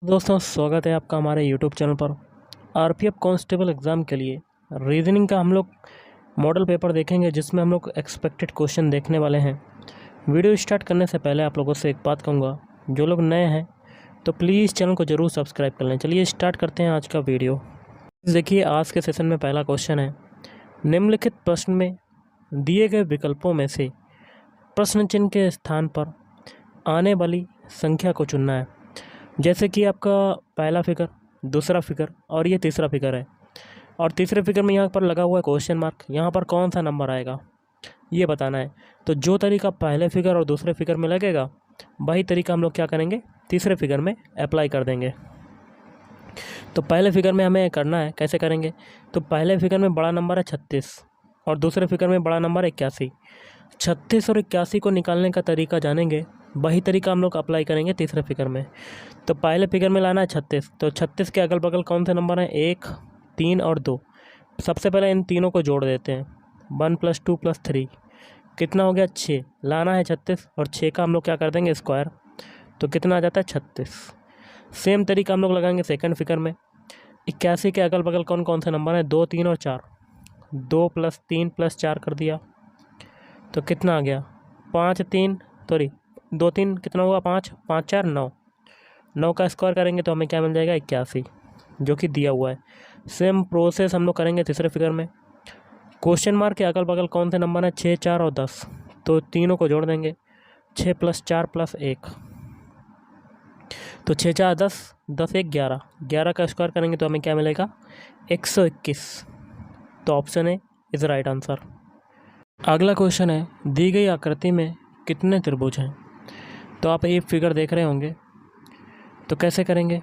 दोस्तों स्वागत है आपका हमारे यूट्यूब चैनल पर। आरपीएफ कांस्टेबल एग्ज़ाम के लिए रीजनिंग का हम लोग मॉडल पेपर देखेंगे, जिसमें हम लोग एक्सपेक्टेड क्वेश्चन देखने वाले हैं। वीडियो स्टार्ट करने से पहले आप लोगों से एक बात कहूँगा, जो लोग नए हैं तो प्लीज़ चैनल को ज़रूर सब्सक्राइब कर लें। चलिए स्टार्ट करते हैं आज का वीडियो। देखिए आज के सेशन में पहला क्वेश्चन है, निम्नलिखित प्रश्न में दिए गए विकल्पों में से प्रश्न चिन्ह के स्थान पर आने वाली संख्या को चुनना है। जैसे कि आपका पहला फिगर, दूसरा फिगर और ये तीसरा फिगर है, और तीसरे फिगर में यहाँ पर लगा हुआ है क्वेश्चन मार्क। यहाँ पर कौन सा नंबर आएगा ये बताना है। तो जो तरीका पहले फिगर और दूसरे फिगर में लगेगा, वही तरीका हम लोग क्या करेंगे, तीसरे फिगर में अप्लाई कर देंगे। तो पहले फिगर में हमें करना है, कैसे करेंगे, तो पहले फिगर में बड़ा नंबर है 36 और दूसरे फिगर में बड़ा नंबर है 81। 36 और 81 को निकालने का तरीका जानेंगे, वही तरीका हम लोग अप्लाई करेंगे तीसरे फिगर में। तो पहले फिगर में लाना है 36, तो 36 के अगल बगल कौन से नंबर हैं, 1, 3 और 2। सबसे पहले इन तीनों को जोड़ देते हैं, 1 + 2 + 3 कितना हो गया, 6। लाना है 36 और 6 का हम लोग क्या कर देंगे, स्क्वायर, तो कितना आ जाता है 36। सेम तरीका हम लोग लगाएंगे सेकंड फिगर में। 81 के अगल बगल कौन कौन से नंबर हैं, 2, 3 और 4। 2 + 3 + 4 कर दिया तो कितना आ गया, 5, 3 सॉरी 2, 3 कितना हुआ, 5, 5, 4, 9। 9 का स्क्वायर करेंगे तो हमें क्या मिल जाएगा, 81, जो कि दिया हुआ है। सेम प्रोसेस हम लोग करेंगे तीसरे फिगर में। क्वेश्चन मार्क के अगल बगल कौन से नंबर हैं, 6, 4 और 10, तो तीनों को जोड़ देंगे, 6 + 4 + 1, तो 6, 4, 10, 10, 1, 11। 11 का स्क्वायर करेंगे तो हमें क्या मिलेगा, 121। तो option A is right answer. अगला क्वेश्चन है, दी गई आकृति में कितने त्रिभुज हैं। तो आप ये फिगर देख रहे होंगे, तो कैसे करेंगे,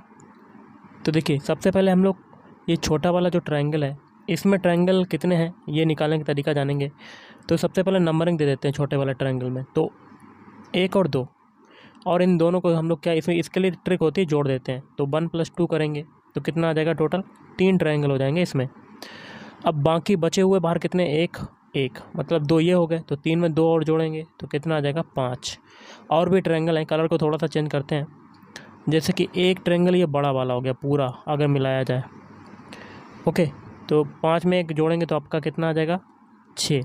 तो देखिए सबसे पहले हम लोग ये छोटा वाला जो ट्रायंगल है, इसमें ट्रायंगल कितने हैं ये निकालने का तरीका जानेंगे। तो सबसे पहले नंबरिंग दे देते हैं छोटे वाले ट्रायंगल में, तो 1 और 2, और इन दोनों को हम लोग क्या, इसमें इसके लिए ट्रिक होती है, जोड़ देते हैं। तो 1 + 2 करेंगे तो कितना आ जाएगा, टोटल 3 ट्रायंगल हो जाएंगे इसमें। अब बाकी बचे हुए बाहर कितने, 1, 1 मतलब 2 ये हो गए, तो 3 में 2 और जोड़ेंगे तो कितना आ जाएगा, 5। और भी ट्रायंगल हैं, कलर को थोड़ा सा चेंज करते हैं। जैसे कि एक ट्रायंगल ये बड़ा वाला हो गया पूरा, अगर मिलाया जाए, ओके, तो 5 में 1 जोड़ेंगे तो आपका कितना आ जाएगा, 6।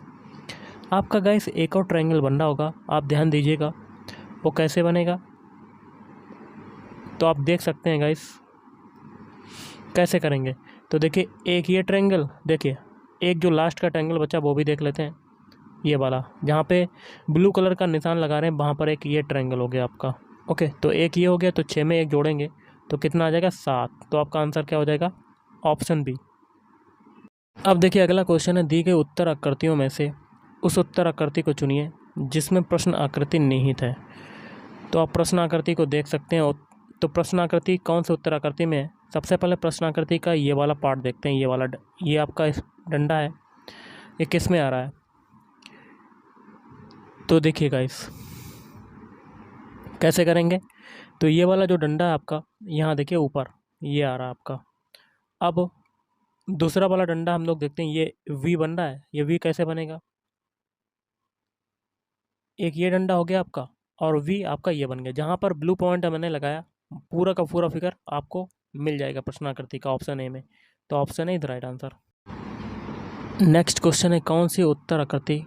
आपका गाइस एक और ट्रायंगल बन रहा होगा, आप ध्यान दीजिएगा वो कैसे बनेगा, तो आप देख सकते हैं गाइस कैसे करेंगे। तो देखिए एक ये ट्रायंगल, देखिए एक जो लास्ट का ट्रायंगल बचा वो भी देख लेते हैं, ये वाला जहाँ पे ब्लू कलर का निशान लगा रहे हैं, वहाँ पर एक ये ट्रायंगल हो गया आपका। ओके, तो एक ये हो गया, तो 6 में 1 जोड़ेंगे तो कितना आ जाएगा, 7। तो आपका आंसर क्या हो जाएगा, ऑप्शन बी। अब देखिए अगला क्वेश्चन है, दी गई उत्तर आकृतियों में से उस उत्तर आकृति को चुनिए जिसमें प्रश्न आकृति निहित है। तो आप प्रश्न आकृति को देख सकते हैं। तो प्रश्न आकृति कौन से उत्तर आकृति में है, सबसे पहले प्रश्न आकृति का ये वाला पार्ट देखते हैं, ये वाला, ये आपका डंडा है, ये किस में आ रहा है। तो देखिए गाइस कैसे करेंगे, तो ये वाला जो डंडा है आपका, यहाँ देखिए ऊपर ये आ रहा है आपका। अब दूसरा वाला डंडा हम लोग देखते हैं, ये वी बन रहा है, ये वी कैसे बनेगा, एक ये डंडा हो गया आपका और वी आपका ये बन गया। जहाँ पर ब्लू पॉइंट मैंने लगाया, पूरा का पूरा फिगर आपको मिल जाएगा प्रश्न आकृति का ऑप्शन ए में। तो option A is right answer. Next question है, कौन सी उत्तर आकृति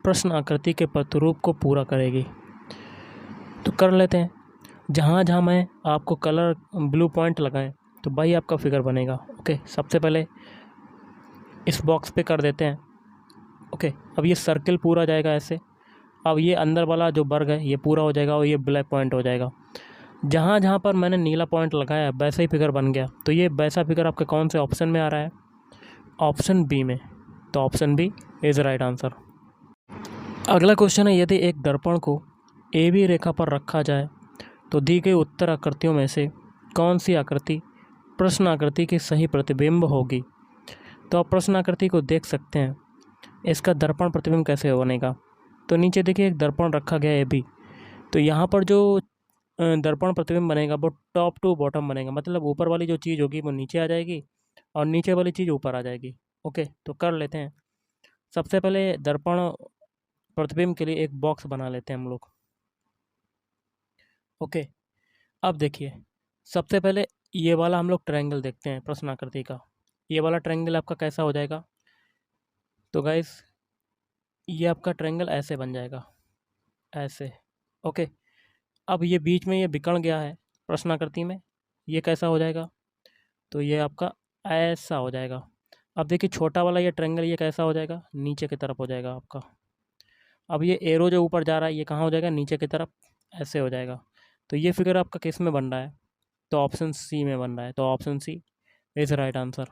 प्रश्न आकृति के प्रतिरूप को पूरा करेगी। तो कर लेते हैं, जहाँ जहाँ मैं आपको कलर ब्लू पॉइंट लगाएं तो भाई आपका फिगर बनेगा। ओके, सबसे पहले इस बॉक्स पे कर देते हैं। ओके, अब ये सर्किल पूरा जाएगा ऐसे। अब ये अंदर वाला जो वर्ग है ये पूरा हो जाएगा और ये ब्लैक पॉइंट हो जाएगा। जहाँ जहाँ पर मैंने नीला पॉइंट लगाया वैसा ही फिगर बन गया। तो ये वैसा फिगर आपके कौन से ऑप्शन में आ रहा है, ऑप्शन बी में। तो option B is right answer. अगला क्वेश्चन है, यदि एक दर्पण को ए बी रेखा पर रखा जाए तो दी गई उत्तर आकृतियों में से कौन सी आकृति प्रश्न आकृति की सही प्रतिबिंब होगी। तो आप प्रश्न आकृति को देख सकते हैं, इसका दर्पण प्रतिबिंब कैसे बनेगा। तो नीचे देखिए एक दर्पण रखा गया है ए बी, तो यहाँ पर जो दर्पण प्रतिबिंब बनेगा वो टॉप टू बॉटम बनेगा, मतलब ऊपर वाली जो चीज़ होगी वो नीचे आ जाएगी और नीचे वाली चीज़ ऊपर आ जाएगी। ओके, तो कर लेते हैं। सबसे पहले दर्पण प्रतिबिंब के लिए एक बॉक्स बना लेते हैं हम लोग। ओके, अब देखिए सबसे पहले ये वाला हम लोग ट्रायंगल देखते हैं प्रश्न आकृति का। ये वाला ट्रायंगल आपका कैसा हो जाएगा? तो गाइस ये आपका ट्रायंगल ऐसे बन जाएगा, ऐसे। ओके, अब ये बीच में ये बिखर गया है प्रश्न आकृति में, ये कैसा हो जाएगा? तो ये आपका ऐसा हो जाएगा। अब देखिए छोटा वाला ये ट्रायंगल ये कैसा हो जाएगा? नीचे की तरफ हो जाएगा आपका। अब ये एरो जो ऊपर जा रहा है ये कहाँ हो जाएगा? नीचे की तरफ, ऐसे हो जाएगा। तो ये फिगर आपका किस में बन रहा है? तो ऑप्शन सी में बन रहा है। तो option C is right answer.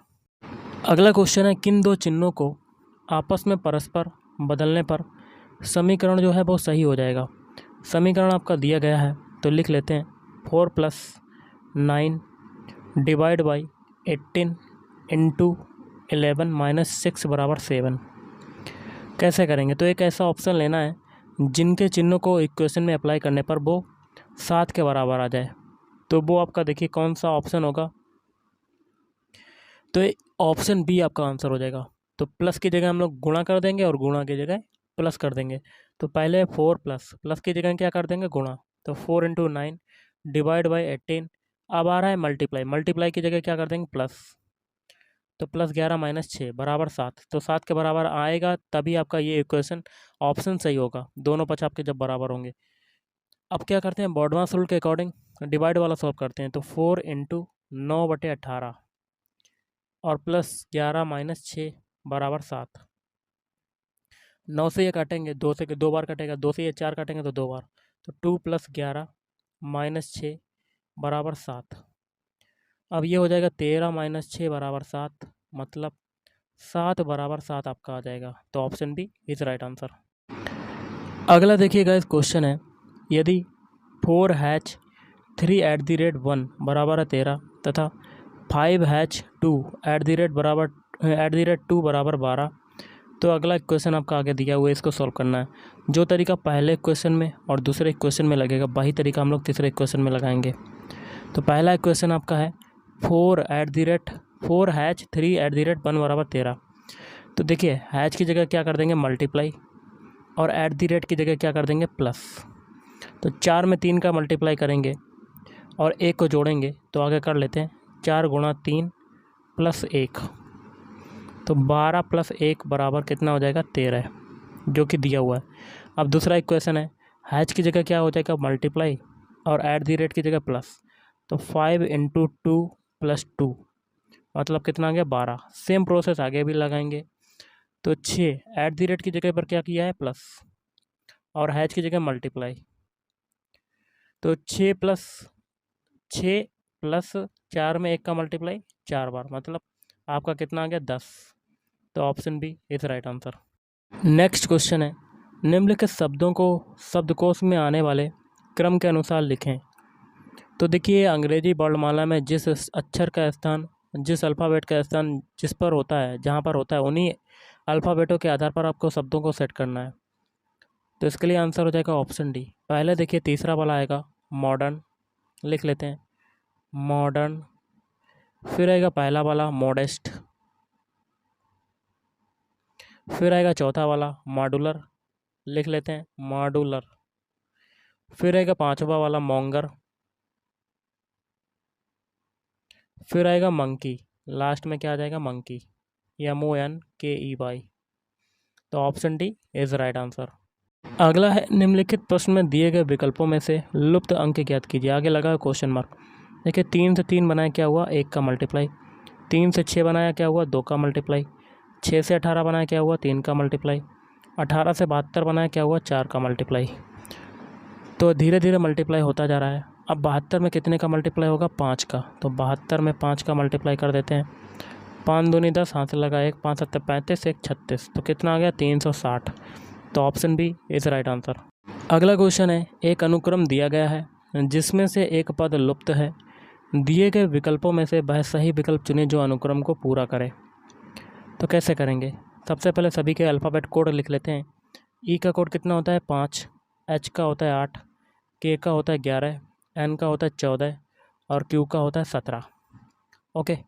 अगला क्वेश्चन है, किन दो चिन्हों को आपस में परस्पर बदलने पर समीकरण जो है वो सही हो जाएगा? समीकरण आपका दिया गया है, तो लिख लेते हैं 4 + 9 डिवाइड बाई 18 इंटू 11 माइनस 6 बराबर 7। कैसे करेंगे? तो एक ऐसा ऑप्शन लेना है जिनके चिन्हों को इक्वेशन में अप्लाई करने पर वो 7 के बराबर आ जाए। तो वो आपका देखिए कौन सा ऑप्शन होगा? तो ऑप्शन बी आपका आंसर हो जाएगा। तो प्लस की जगह हम लोग गुणा कर देंगे और गुणा की जगह प्लस कर देंगे। तो पहले 4 प्लस की जगह क्या कर देंगे? गुणा। तो 4 इंटू 9 डिवाइड बाई 18। अब आ रहा है मल्टीप्लाई की जगह क्या कर देंगे? प्लस। तो +11 - 6 बराबर 7। तो 7 के बराबर आएगा तभी आपका ये इक्वेशन ऑप्शन सही होगा, दोनों पक्ष आपके जब बराबर होंगे। अब क्या करते हैं? बॉडमास रूल के अकॉर्डिंग डिवाइड वाला सॉल्व करते हैं। तो 4 इंटू 9/18 और +11 - 6 बराबर 7। 9 से ये काटेंगे, 2 से 2 बार कटेगा, 2 से ये 4 काटेंगे तो 2 बार। तो 2 + 11 - 6 बराबर 7। अब ये हो जाएगा 13 - 6 बराबर 7, मतलब 7 बराबर 7 आपका आ जाएगा। तो option B is right answer. अगला देखिएगा, इस क्वेश्चन है, यदि 4H3 @ 1 = 13 तथा 5H2 बराबर 12, तो अगला इक्वेशन आपका आगे दिया हुआ है, इसको सॉल्व करना है। जो तरीका पहले इक्वेशन में और दूसरे इक्वेशन में लगेगा वही तरीका हम लोग तीसरे इक्वेशन में लगाएंगे। तो पहला इक्वेशन आपका है 4H3 @ 1 = 13। तो देखिए हैच की जगह क्या कर देंगे? मल्टीप्लाई, और @ की जगह क्या कर देंगे? प्लस। तो 4 में 3 का मल्टीप्लाई करेंगे और 1 को जोड़ेंगे, तो आगे कर लेते हैं 4 × 3 + 1। तो 12 + 1 बराबर कितना हो जाएगा? 13, जो कि दिया हुआ है। अब दूसरा इक्वेशन है, हैच की जगह क्या हो जाएगा? मल्टीप्लाई, और @ की जगह प्लस। तो 5 × 2 + 2 मतलब कितना आ गया? 12। सेम प्रोसेस आगे भी लगाएंगे। तो 6 @ की जगह पर क्या किया है? प्लस, और हैच की जगह मल्टीप्लाई। तो 6 + 4 में 1 का मल्टीप्लाई 4 बार, मतलब आपका कितना आ गया? 10। तो option B is right answer. Next question है, निम्नलिखित शब्दों को शब्दकोश में आने वाले क्रम के अनुसार लिखें। तो देखिए अंग्रेजी वर्णमाला में जिस अक्षर का स्थान, जिस अल्फ़ाबेट का स्थान जिस पर होता है, जहाँ पर होता है, उन्हीं अल्फ़ाबेटों के आधार पर आपको शब्दों को सेट करना है। तो इसके लिए आंसर हो जाएगा ऑप्शन डी। पहले देखिए तीसरा वाला आएगा मॉडर्न, लिख लेते हैं मॉडर्न। फिर आएगा पहला वाला मॉडेस्ट। फिर आएगा चौथा वाला मॉडुलर, लिख लेते हैं मॉडुलर। फिर आएगा पांचवा वाला मॉन्गर। फिर आएगा मंकी, लास्ट में क्या आ जाएगा? Monkey, MONKEY। तो option D is right answer. अगला है, निम्नलिखित प्रश्न में दिए गए विकल्पों में से लुप्त अंक ज्ञात कीजिए। आगे लगा क्वेश्चन मार्क। देखिए 3 से 3 बनाया क्या हुआ? 1 का मल्टीप्लाई। 3 से 6 बनाया क्या हुआ? 2 का मल्टीप्लाई। 6 से 18 बनाया क्या हुआ? 3 का मल्टीप्लाई। 18 से 72 बनाया क्या हुआ? 4 का मल्टीप्लाई। तो धीरे धीरे मल्टीप्लाई होता जा रहा है। अब 72 में कितने का मल्टीप्लाई होगा? 5 का। तो 72 में 5 का मल्टीप्लाई कर देते हैं। 5 दूनी 10, हाथ से लगा 1, 5 7 35, 1 36। तो कितना आ गया? 360। तो option B is right answer. अगला क्वेश्चन है, एक अनुक्रम दिया गया है जिसमें से एक पद लुप्त है। दिए गए विकल्पों में से वह सही विकल्प चुने जो अनुक्रम को पूरा करे। तो कैसे करेंगे? सबसे पहले सभी के अल्फ़ाबेट कोड लिख लेते हैं। ई का कोड कितना होता है? 5। एच का होता है 8। के का होता है 11। एन का होता है 14 और क्यू का होता है 17। ओके,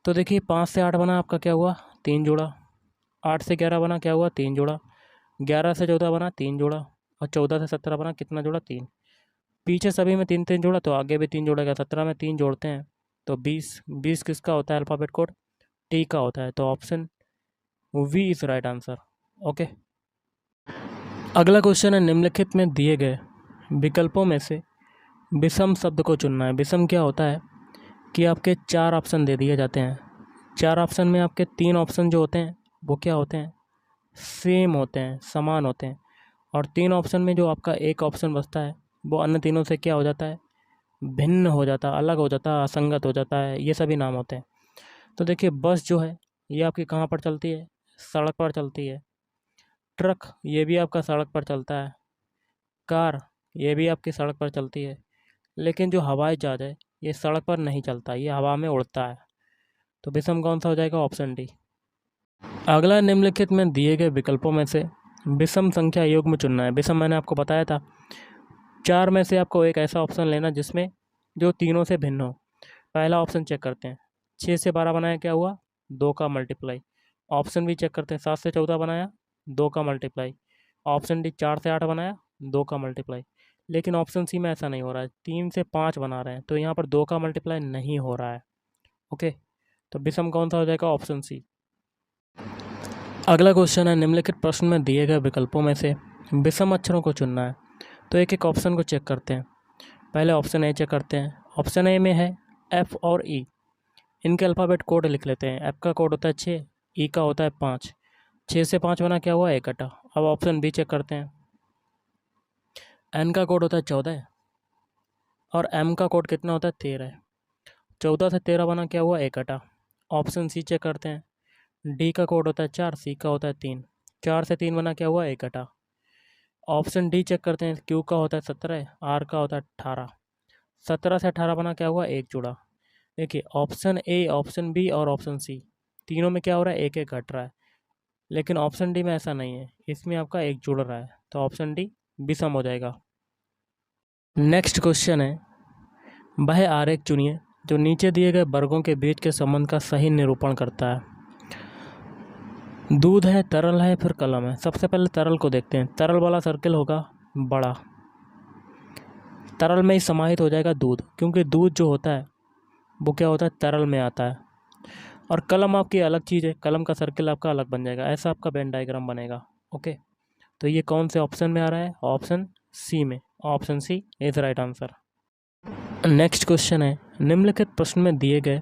तो देखिए 5 से 8 बना आपका क्या हुआ? 3 जोड़ा। 8 से 11 बना क्या हुआ? 3 जोड़ा। 11 से 14 बना 3 जोड़ा, और 14 से 17 बना कितना जोड़ा? 3। पीछे सभी में 3 3 जोड़ा तो आगे भी 3 जोड़ेगा, 17 में 3 जोड़ते हैं तो 20। 20 किसका होता है अल्फ़ाबेट कोड? टी का होता है, तो option B is right answer. Okay, अगला क्वेश्चन है निम्नलिखित में दिए गए विकल्पों में से विषम शब्द को चुनना है। विषम क्या होता है कि आपके 4 ऑप्शन दे दिए जाते हैं। 4 ऑप्शन में आपके 3 ऑप्शन जो होते हैं वो क्या होते हैं? सेम होते हैं, समान होते हैं। और 3 ऑप्शन में जो आपका एक ऑप्शन बचता है वो अन्य तीनों से क्या हो जाता है? भिन्न हो जाता है, अलग हो जाता है, असंगत हो जाता है, ये सभी नाम होते हैं। तो देखिए बस जो है ये आपकी कहाँ पर चलती है? सड़क पर चलती है। ट्रक ये भी आपका सड़क पर चलता है। कार ये भी आपकी सड़क पर चलती है। लेकिन जो हवाई जहाज है ये सड़क पर नहीं चलता, ये हवा में उड़ता है। तो विषम कौन सा हो जाएगा? Option D. अगला निम्नलिखित में दिए गए विकल्पों में से विषम संख्या युग्म चुनना है। विषम मैंने आपको बताया था 4 में से आपको एक ऐसा ऑप्शन लेना जिसमें जो तीनों से भिन्न हो। पहला ऑप्शन चेक करते हैं, 6 से 12 बनाया क्या हुआ? 2 का मल्टीप्लाई। ऑप्शन बी चेक करते हैं, 7 से 14 बनाया 2 का मल्टीप्लाई। ऑप्शन डी 4 से 8 बनाया 2 का मल्टीप्लाई। लेकिन ऑप्शन सी में ऐसा नहीं हो रहा है, 3 से 5 बना रहे हैं तो यहाँ पर 2 का मल्टीप्लाई नहीं हो रहा है। ओके, तो विषम कौन सा हो जाएगा? Option C. अगला क्वेश्चन है निम्नलिखित प्रश्न में दिए गए विकल्पों में से विषम अक्षरों को चुनना है। तो एक एक ऑप्शन को चेक करते हैं। पहले ऑप्शन ए चेक करते हैं। ऑप्शन ए में है एफ और ई। इनके अल्फ़ाबेट कोड लिख लेते हैं। एफ का कोड होता है 6, ई का होता है 5। 6 से 5 बना क्या हुआ? 1 घटा। अब ऑप्शन बी चेक करते हैं। एन का कोड होता है 14 और एम का कोड कितना होता है? 13। 14 से 13 बना क्या हुआ? 1 घटा। ऑप्शन सी चेक करते हैं। डी का कोड होता है 4, सी का होता है 3। 4 से 3 बना क्या हुआ? 1 घटा। ऑप्शन डी चेक करते हैं। क्यू का होता है 17, आर का होता है 18। 17 से 18 बना क्या हुआ? 1 जुड़ा। देखिए ऑप्शन ए, ऑप्शन बी और ऑप्शन सी तीनों में क्या हो रहा है? 1 1 घट रहा है। लेकिन ऑप्शन डी में ऐसा नहीं है, इसमें आपका 1 जुड़ रहा है, तो ऑप्शन डी विषम हो जाएगा। नेक्स्ट क्वेश्चन है, वह आरेख चुनिए जो नीचे दिए गए वर्गों के बीच के संबंध का सही निरूपण करता है। दूध है, तरल है, फिर कलम है। सबसे पहले तरल को देखते हैं। तरल वाला सर्किल होगा बड़ा, तरल में ही समाहित हो जाएगा दूध, क्योंकि दूध जो होता है वो क्या होता है? तरल में आता है। और कलम आपकी अलग चीज़ है, कलम का सर्किल आपका अलग बन जाएगा, ऐसा आपका वेन डायग्राम बनेगा। ओके, तो ये कौन से ऑप्शन में आ रहा है? ऑप्शन सी में। Option C is right answer. Next question है, निम्नलिखित प्रश्न में दिए गए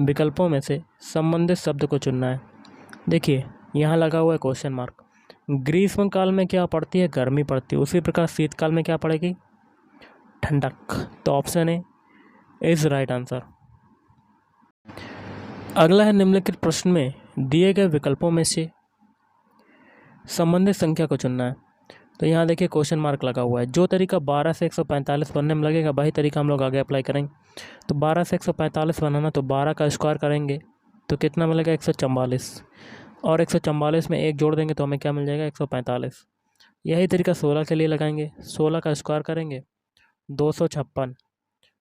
विकल्पों में से संबंधित शब्द को चुनना है। देखिए यहाँ लगा हुआ है क्वेश्चन मार्क। ग्रीष्म काल में क्या पड़ती है? गर्मी पड़ती है। उसी प्रकार शीतकाल में क्या पड़ेगी? ठंडक। तो option A is right answer. अगला है, निम्नलिखित प्रश्न में दिए गए विकल्पों में से संबंधित संख्या को चुनना है। तो यहाँ देखिए क्वेश्चन मार्क लगा हुआ है। जो तरीका 12 से 145 बनने में लगेगा वही तरीका हम लोग आगे अप्लाई करेंगे। तो 12 से 145 बनाना, तो 12 का स्क्वायर करेंगे तो कितना मिलेगा? 144। और 144 में 1 जोड़ देंगे तो हमें क्या मिल जाएगा? 145। यही तरीका 16 के लिए लगाएंगे। 16 का स्क्वायर करेंगे 256,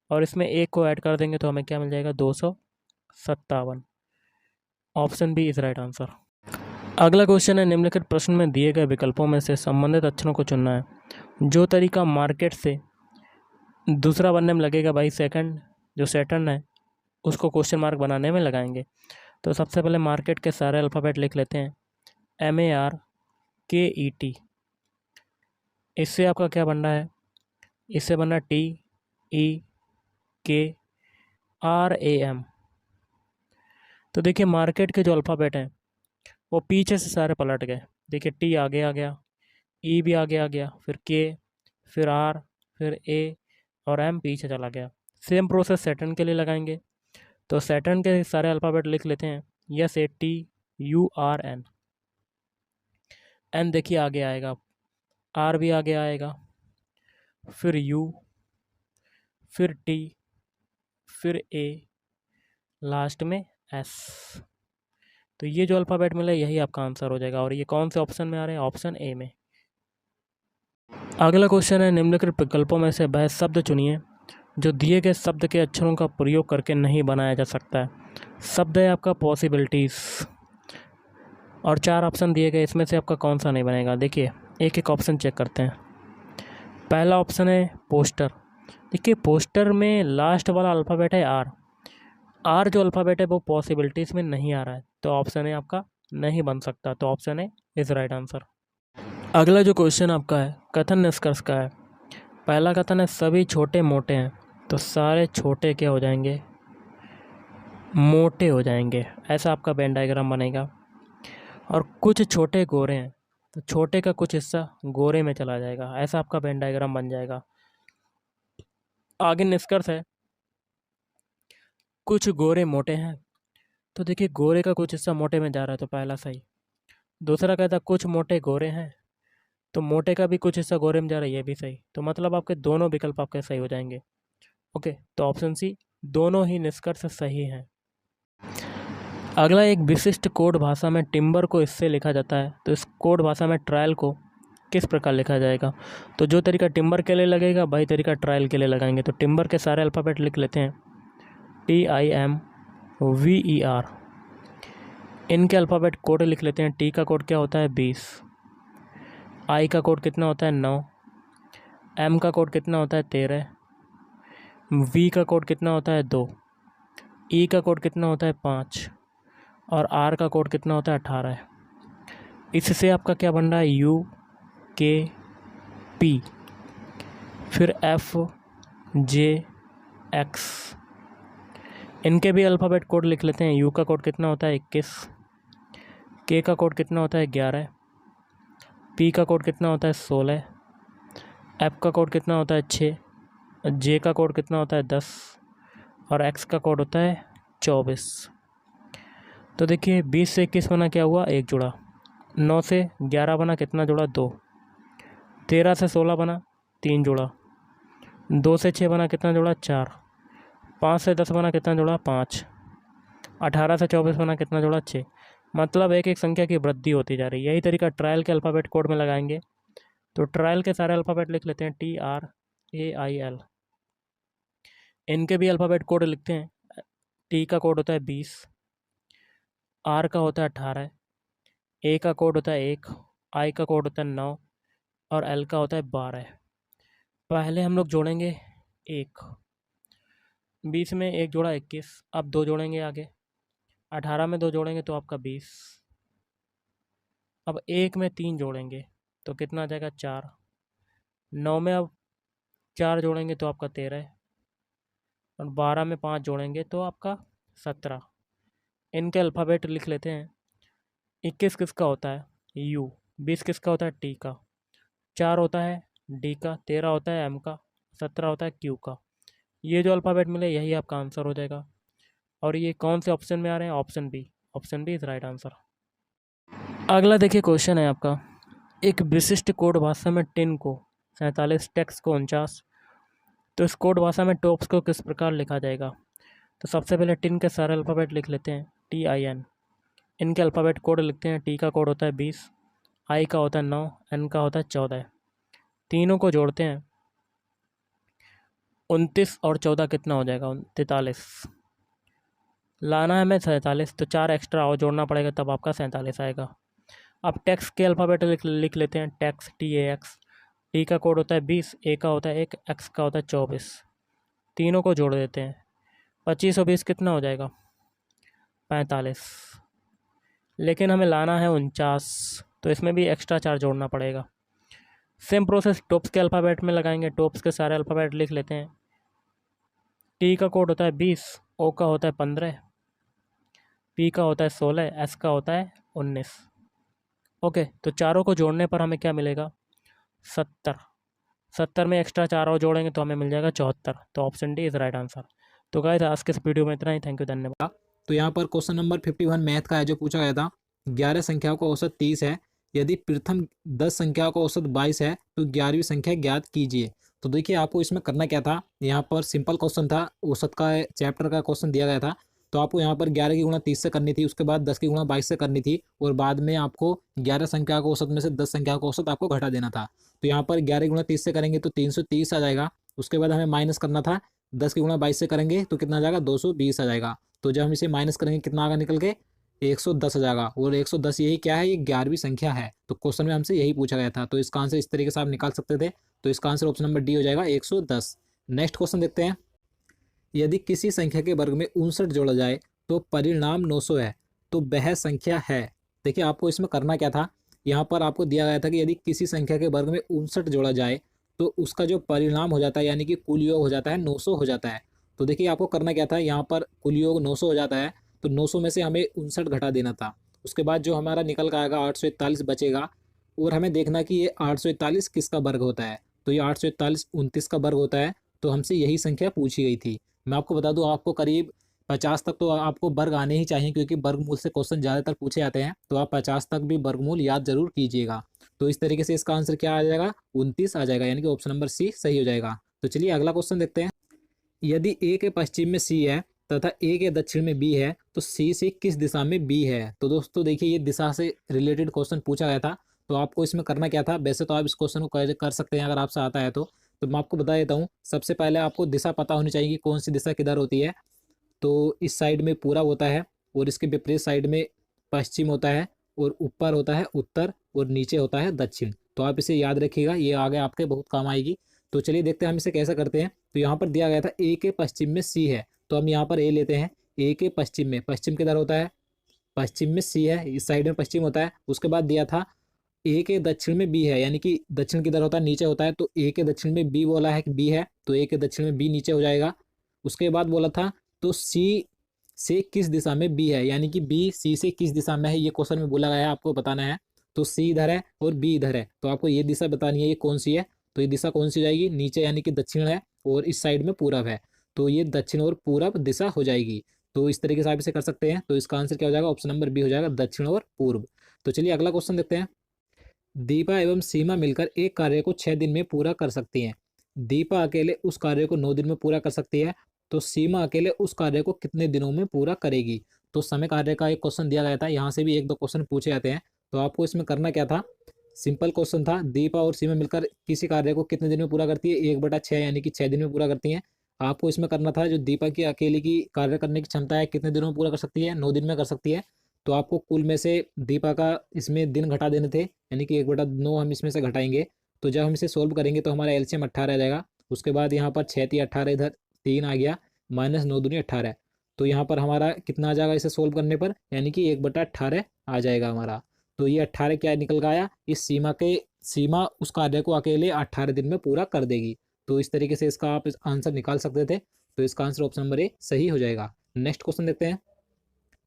और इसमें 1 को ऐड कर देंगे तो हमें क्या मिल जाएगा? 257। Option B is right answer. अगला क्वेश्चन है, निम्नलिखित प्रश्न में दिए गए विकल्पों में से संबंधित अक्षरों को चुनना है। जो तरीका मार्केट से दूसरा बनने में लगेगा भाई सेकंड, जो सैटर्न है उसको क्वेश्चन मार्क बनाने में लगाएंगे। तो सबसे पहले मार्केट के सारे अल्फ़ाबेट लिख लेते हैं। MARKET। इससे आपका क्या बन रहा है? इससे बन रहा है TEKRAM। तो देखिए मार्केट के जो अल्फ़ाबेट हैं वो पीछे से सारे पलट गए। देखिए टी आगे आ गया, ई भी आगे आ गया, फिर के, फिर आर, फिर ए और एम पीछे चला गया। सेम प्रोसेस सैटर्न के लिए लगाएंगे। तो सैटर्न के सारे अल्फ़ाबेट लिख लेते हैं। SATURN। एन देखिए आगे आएगा, आर भी आगे आएगा, फिर यू, फिर टी, फिर ए, लास्ट में एस। तो ये जो अल्फ़ाबेट मिला यही आपका आंसर हो जाएगा। और ये कौन से ऑप्शन में आ रहे हैं? ऑप्शन ए में। अगला क्वेश्चन है, निम्नलिखित विकल्पों में से वह शब्द चुनिए जो दिए गए शब्द के अक्षरों का प्रयोग करके नहीं बनाया जा सकता है। शब्द है आपका पॉसिबिलिटीज़, और 4 ऑप्शन दिए गए, इसमें से आपका कौन सा नहीं बनेगा? देखिए एक एक ऑप्शन चेक करते हैं। पहला ऑप्शन है पोस्टर। देखिए पोस्टर में लास्ट वाला अल्फ़ाबेट है आर। आर जो अल्फ़ाबेट है वो पॉसिबिलिटीज़ में नहीं आ रहा है, तो ऑप्शन ए आपका नहीं बन सकता, तो option A is right answer. अगला जो क्वेश्चन आपका है कथन निष्कर्ष का है। पहला कथन है सभी छोटे मोटे हैं, तो सारे छोटे क्या हो जाएंगे, मोटे हो जाएंगे। ऐसा आपका वेन डायग्राम बनेगा। और कुछ छोटे गोरे हैं, तो छोटे का कुछ हिस्सा गोरे में चला जाएगा, ऐसा आपका वेन डायग्राम बन जाएगा। आगे निष्कर्ष है कुछ गोरे मोटे हैं, तो देखिए गोरे का कुछ हिस्सा मोटे में जा रहा है, तो पहला सही। दूसरा कहता है कुछ मोटे गोरे हैं, तो मोटे का भी कुछ हिस्सा गोरे में जा रहा है, ये भी सही। तो मतलब आपके दोनों विकल्प आपके सही हो जाएंगे। ओके, तो ऑप्शन सी दोनों ही निष्कर्ष सही हैं। अगला एक विशिष्ट कोड भाषा में टिम्बर को इससे लिखा जाता है, तो इस कोड भाषा में ट्रायल को किस प्रकार लिखा जाएगा। तो जो तरीका टिम्बर के लिए लगेगा वही तरीका ट्रायल के लिए लगाएंगे। तो टिम्बर के सारे अल्फ़ाबेट लिख लेते हैं, TIMVER। इनके अल्फ़ाबेट कोड लिख लेते हैं। टी का कोड क्या होता है 20, आई का कोड कितना होता है 9, एम का कोड कितना होता है 13, वी का कोड कितना होता है 2, ई का कोड कितना होता है 5 और आर का कोड कितना होता है 18। इससे आपका क्या बन रहा है UKP, फिर FJX। इनके भी अल्फ़ाबेट कोड लिख लेते हैं। यू का कोड कितना होता है 21, के का कोड कितना होता है 11, पी का कोड कितना होता है 16, एफ का कोड कितना होता है 6, जे का कोड कितना होता है 10 और एक्स का कोड होता है 24। तो देखिए 20 से 21 बना क्या हुआ, एक जुड़ा। 9 से 11 बना कितना जुड़ा, 2। 13 से 16 बना 3 जुड़ा। 2 से 6 बना कितना जुड़ा, 4। 5 से 10 बना कितना जुड़ा, 5। 18 से 24 बना कितना जुड़ा, 6। मतलब एक एक संख्या की वृद्धि होती जा रही है। यही तरीका ट्रायल के अल्फ़ाबेट कोड में लगाएंगे। तो ट्रायल के सारे अल्फ़ाबेट लिख लेते हैं, TRAIL। इनके भी अल्फ़ाबेट कोड लिखते हैं। टी का कोड होता है 20, आर का होता है 18, ए का कोड होता है 1, आई का कोड होता है 9 और एल का होता है 12। पहले हम लोग जोड़ेंगे 1, 20 में 1 जोड़ा 21, अब 2 जोड़ेंगे आगे। 18 में 2 जोड़ेंगे तो आपका 20। अब 1 में 3 जोड़ेंगे तो कितना आ जाएगा, 4। 9 में अब 4 जोड़ेंगे तो आपका 13 और 12 में 5 जोड़ेंगे तो आपका 17। इनके अल्फ़ाबेट लिख लेते हैं। 21 किसका होता है, U। 20 किसका होता है, T का। 4 होता है D का। 13 होता है M का। 17 होता है Q का। ये जो अल्फ़ाबेट मिले यही आपका आंसर हो जाएगा। और ये कौन से ऑप्शन में आ रहे हैं, option B. Option B is right answer. अगला देखिए क्वेश्चन है आपका, एक विशिष्ट कोड भाषा में टिन को 47, टेक्स्ट को 49, तो इस कोड भाषा में टॉप्स को किस प्रकार लिखा जाएगा। तो सबसे पहले टिन के सारे अल्फ़ाबेट लिख लेते हैं, TIN। इनके अल्फ़ाबेट कोड लिखते हैं। टी का कोड होता है 20, आई का होता है 9, एन का होता है 14। तीनों को जोड़ते हैं, 29 और 14 कितना हो जाएगा, 43। लाना है हमें 47, तो 4 एक्स्ट्रा और जोड़ना पड़ेगा तब आपका 47 आएगा। अब टैक्स के अल्फ़ाबेट लिख लेते हैं। Tax TAX। टी का कोड होता है 20, ए का होता है 1, एक्स का होता है 24। तीनों को जोड़ देते हैं, 25 और 20 कितना हो जाएगा, 45। लेकिन हमें लाना है 49, तो इसमें भी एक्स्ट्रा 4 जोड़ना पड़ेगा। सेम प्रोसेस टॉप्स के अल्फ़ाबेट में लगाएंगे। टॉप्स के सारे अल्फ़ाबेट लिख लेते हैं। टी का कोड होता है 20, ओ का होता है 15, पी का होता है 16, एस का होता है 19। ओके, तो चारों को जोड़ने पर हमें क्या मिलेगा, 70। 70 में एक्स्ट्रा 4 और जोड़ेंगे तो हमें मिल जाएगा 74। तो option D is right answer. तो गाइस आज के इस वीडियो में इतना ही। थैंक यू, धन्यवाद। तो यहाँ पर क्वेश्चन नंबर 51 मैथ का है जो पूछा गया था। 11 संख्याओं का औसत 30 है, यदि प्रथम 10 संख्याओं का औसत 22 है तो 11वीं संख्या ज्ञात कीजिए। तो देखिए आपको इसमें करना क्या था, यहाँ पर सिंपल क्वेश्चन था, औसत का चैप्टर का क्वेश्चन दिया गया था। तो आपको यहाँ पर 11 की गुणा 30 से करनी थी, उसके बाद 10 की गुणा 22 से करनी थी और बाद में आपको 11 संख्या का औसत में से 10 संख्या का औसत आपको घटा देना था। तो यहाँ पर 11 की गुणा 30 से करेंगे तो 330 आ जाएगा। उसके बाद हमें माइनस करना था, 10 की गुणा 22 से करेंगे तो कितना आ जाएगा, 220 आ जाएगा। तो जब हम इसे माइनस करेंगे कितना आएगा निकल के, 110 आ जाएगा। और 110 यही क्या है, ये 11वीं संख्या है। तो क्वेश्चन में हमसे यही पूछा गया था, तो इसका आंसर इस तरीके से आप निकाल सकते थे। तो इसका आंसर ऑप्शन नंबर डी हो जाएगा, 110। नेक्स्ट क्वेश्चन देखते हैं। यदि किसी संख्या के वर्ग में 59 जोड़ा जाए तो परिणाम 900 है, तो वह संख्या है। देखिए आपको इसमें करना क्या था, यहाँ पर आपको दिया गया था कि यदि किसी संख्या के वर्ग में 59 जोड़ा जाए तो उसका जो परिणाम हो जाता है यानी कि कुल योग हो जाता है 900 हो जाता है। तो देखिए आपको करना क्या था, यहाँ पर कुल योग 900 हो जाता है, तो 900 में से हमें 59 घटा देना था। उसके बाद जो हमारा निकल कर आएगा 841 बचेगा, और हमें देखना कि ये 841 किसका वर्ग होता है। तो ये 841 29 का वर्ग होता है, तो हमसे यही संख्या पूछी गई थी। मैं आपको बता दूं, आपको करीब 50 तक तो आपको वर्ग आने ही चाहिए, क्योंकि वर्गमूल से क्वेश्चन ज़्यादातर पूछे जाते हैं। तो आप 50 तक भी वर्गमूल याद जरूर कीजिएगा। तो इस तरीके से इसका आंसर क्या आ जाएगा, 29 आ जाएगा, यानी कि ऑप्शन नंबर सी सही हो जाएगा। तो चलिए अगला क्वेश्चन देखते हैं। यदि ए के पश्चिम में सी है तथा ए के दक्षिण में बी है, तो सी से किस दिशा में बी है। तो दोस्तों देखिए ये दिशा से रिलेटेड क्वेश्चन पूछा गया था। तो आपको इसमें करना क्या था, वैसे तो आप इस क्वेश्चन को कर सकते हैं अगर आपसे आता है तो मैं आपको बता देता हूँ। सबसे पहले आपको दिशा पता होनी चाहिए कि कौन सी दिशा किधर होती है। तो इस साइड में पूरब होता है, और इसके विपरीत साइड में पश्चिम होता है, और ऊपर होता है उत्तर, और नीचे होता है दक्षिण। तो आप इसे याद रखिएगा, ये आगे आपके बहुत काम आएगी। तो चलिए देखते हैं हम इसे कैसे करते हैं। तो यहाँ पर दिया गया था ए के पश्चिम में सी है, तो हम यहाँ पर ए लेते हैं। ए के पश्चिम में, पश्चिम किधर होता है, पश्चिम में सी है, इस साइड में पश्चिम होता है। उसके बाद दिया था ए के दक्षिण में बी है, यानी कि दक्षिण किधर होता है, नीचे होता है। तो ए के दक्षिण में बी बोला है कि बी है, तो ए के दक्षिण में बी नीचे हो जाएगा। उसके बाद बोला था तो सी से किस दिशा में बी है, यानी कि बी सी से किस दिशा में है, ये क्वेश्चन में बोला गया है, आपको बताना है। तो सी इधर है और बी इधर है, तो आपको ये दिशा बतानी है ये कौन सी है। तो ये दिशा कौन सी जाएगी, नीचे यानी कि दक्षिण है, और इस साइड में पूरब है, तो ये दक्षिण और पूरब दिशा हो जाएगी। तो इस तरीके से आप इसे कर सकते हैं। तो इसका आंसर क्या हो जाएगा, ऑप्शन नंबर बी हो जाएगा, दक्षिण और पूर्व। तो चलिए अगला क्वेश्चन देखते हैं। दीपा एवं सीमा मिलकर एक कार्य को 6 दिन में पूरा कर सकती हैं। दीपा अकेले उस कार्य को 9 दिन में पूरा कर सकती है, तो सीमा अकेले उस कार्य को कितने दिनों में पूरा करेगी। तो समय कार्य का एक क्वेश्चन दिया गया था, यहाँ से भी एक दो क्वेश्चन पूछे जाते हैं। तो आपको इसमें करना क्या था, सिंपल क्वेश्चन था, दीपा और सीमा मिलकर किसी कार्य को कितने दिन में पूरा करती है, 1/6 यानी कि 6 दिन में पूरा करती हैं। आपको इसमें करना था जो दीपा की अकेले की कार्य करने की क्षमता है कितने दिनों में पूरा कर सकती है, 9 दिन में कर सकती है। तो आपको कुल में से दीपा का इसमें दिन घटा देने थे, यानी कि 1/9 हम इसमें से घटाएंगे। तो जब हम इसे सोल्व करेंगे तो हमारा एलसीएम 18 आ जाएगा। उसके बाद यहाँ पर 6×3 = 18, इधर 3 आ गया, -9×2 = 18। तो यहाँ पर हमारा कितना आ जाएगा इसे सोल्व करने पर, यानी कि 1/18 आ जाएगा हमारा। तो ये 18 क्या निकल गया, इस सीमा उस कार्य को अकेले 18 दिन में पूरा कर देगी। तो इस तरीके से इसका आप आंसर निकाल सकते थे। तो इसका आंसर ऑप्शन नंबर ए सही हो जाएगा। नेक्स्ट क्वेश्चन देखते हैं।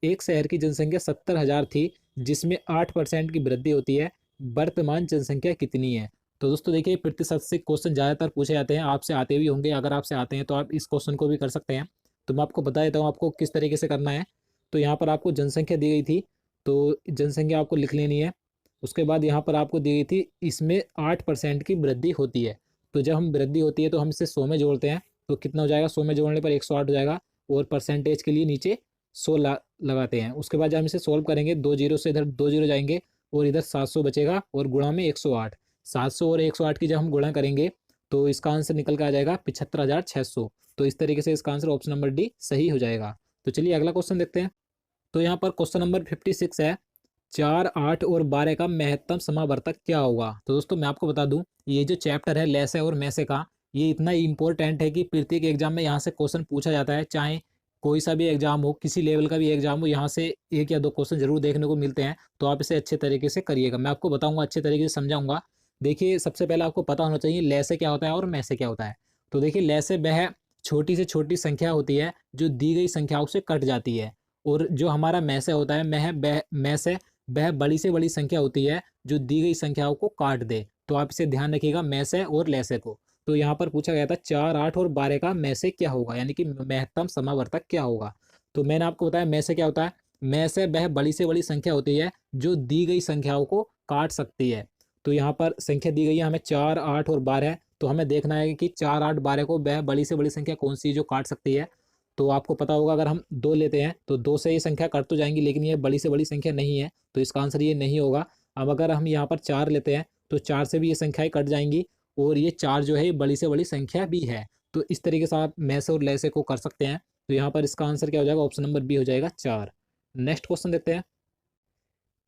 एक शहर की जनसंख्या 70,000 थी, जिसमें 8% की वृद्धि होती है, वर्तमान जनसंख्या कितनी है। तो दोस्तों देखिए प्रतिशत से क्वेश्चन ज़्यादातर पूछे जाते हैं, आपसे आते भी होंगे। अगर आपसे आते हैं तो आप इस क्वेश्चन को भी कर सकते हैं। तो मैं आपको बता देता हूँ आपको किस तरीके से करना है। तो यहाँ पर आपको जनसंख्या दी गई थी, तो जनसंख्या आपको लिख लेनी है। उसके बाद यहाँ पर आपको दी गई थी इसमें 8% की वृद्धि होती है। तो जब हम वृद्धि होती है तो हम इसे 100 में जोड़ते हैं, तो कितना हो जाएगा, 100 में जोड़ने पर 108 हो जाएगा, और परसेंटेज के लिए नीचे 100 लगाते हैं। उसके बाद जब हम इसे सोल्व करेंगे, 2 जीरो से इधर 2 जीरो जाएंगे, और इधर 700 बचेगा, और गुणा में 108। 700 और 108 की जब हम गुणा करेंगे तो इसका आंसर निकल कर आ जाएगा 75,600। तो इस तरीके से इसका आंसर ऑप्शन नंबर डी सही हो जाएगा। तो चलिए अगला क्वेश्चन देखते हैं। तो यहाँ पर क्वेश्चन नंबर 56 है, 4, 8 और 12 का महत्तम समावर्तक क्या होगा। तो दोस्तों मैं आपको बता दूं, ये जो चैप्टर है लेसे और मैसे का, ये इतना इंपॉर्टेंट है कि प्रत्येक एग्जाम में यहाँ से क्वेश्चन पूछा जाता है। चाहे कोई सा भी एग्जाम हो, किसी लेवल का भी एग्जाम हो, यहाँ से 1 या 2 क्वेश्चन जरूर देखने को मिलते हैं। तो आप इसे अच्छे तरीके से करिएगा, मैं आपको बताऊंगा, अच्छे तरीके से समझाऊंगा। देखिए सबसे पहले आपको पता होना चाहिए लेसे क्या होता है और मैसे क्या होता है। तो देखिए लेसे वह छोटी से छोटी संख्या होती है जो दी गई संख्याओं से कट जाती है, और जो हमारा मैसे होता है मैसे वह बड़ी से बड़ी संख्या होती है जो दी गई संख्याओं को काट दे। तो आप इसे ध्यान रखिएगा मैसे और लेसे को। तो यहाँ पर पूछा गया था 4, 8 और 12 का मैसे क्या होगा, यानी कि महत्तम समावर्तक क्या होगा। तो मैंने आपको बताया मैसे क्या होता है, मैसे वह बड़ी से बड़ी संख्या होती है जो दी गई संख्याओं को काट सकती है। तो यहाँ पर संख्या दी गई है हमें 4, 8 और 12, तो हमें देखना है कि 4, 8, 12 को वह बड़ी से बड़ी संख्या कौन सी जो काट सकती है। तो आपको पता होगा अगर हम 2 लेते हैं तो 2 से ये संख्या कट तो जाएंगी, लेकिन ये बड़ी से बड़ी संख्या नहीं है, तो इसका आंसर ये नहीं होगा। अब अगर हम यहाँ पर 4 लेते हैं तो 4 से भी ये संख्याएं कट जाएंगी, और ये 4 जो है ये बड़ी से बड़ी संख्या भी है। तो इस तरीके से आप मैसे और लैसे को कर सकते हैं। तो यहाँ पर इसका आंसर क्या हो जाएगा, ऑप्शन नंबर बी हो जाएगा 4। नेक्स्ट क्वेश्चन देखते हैं।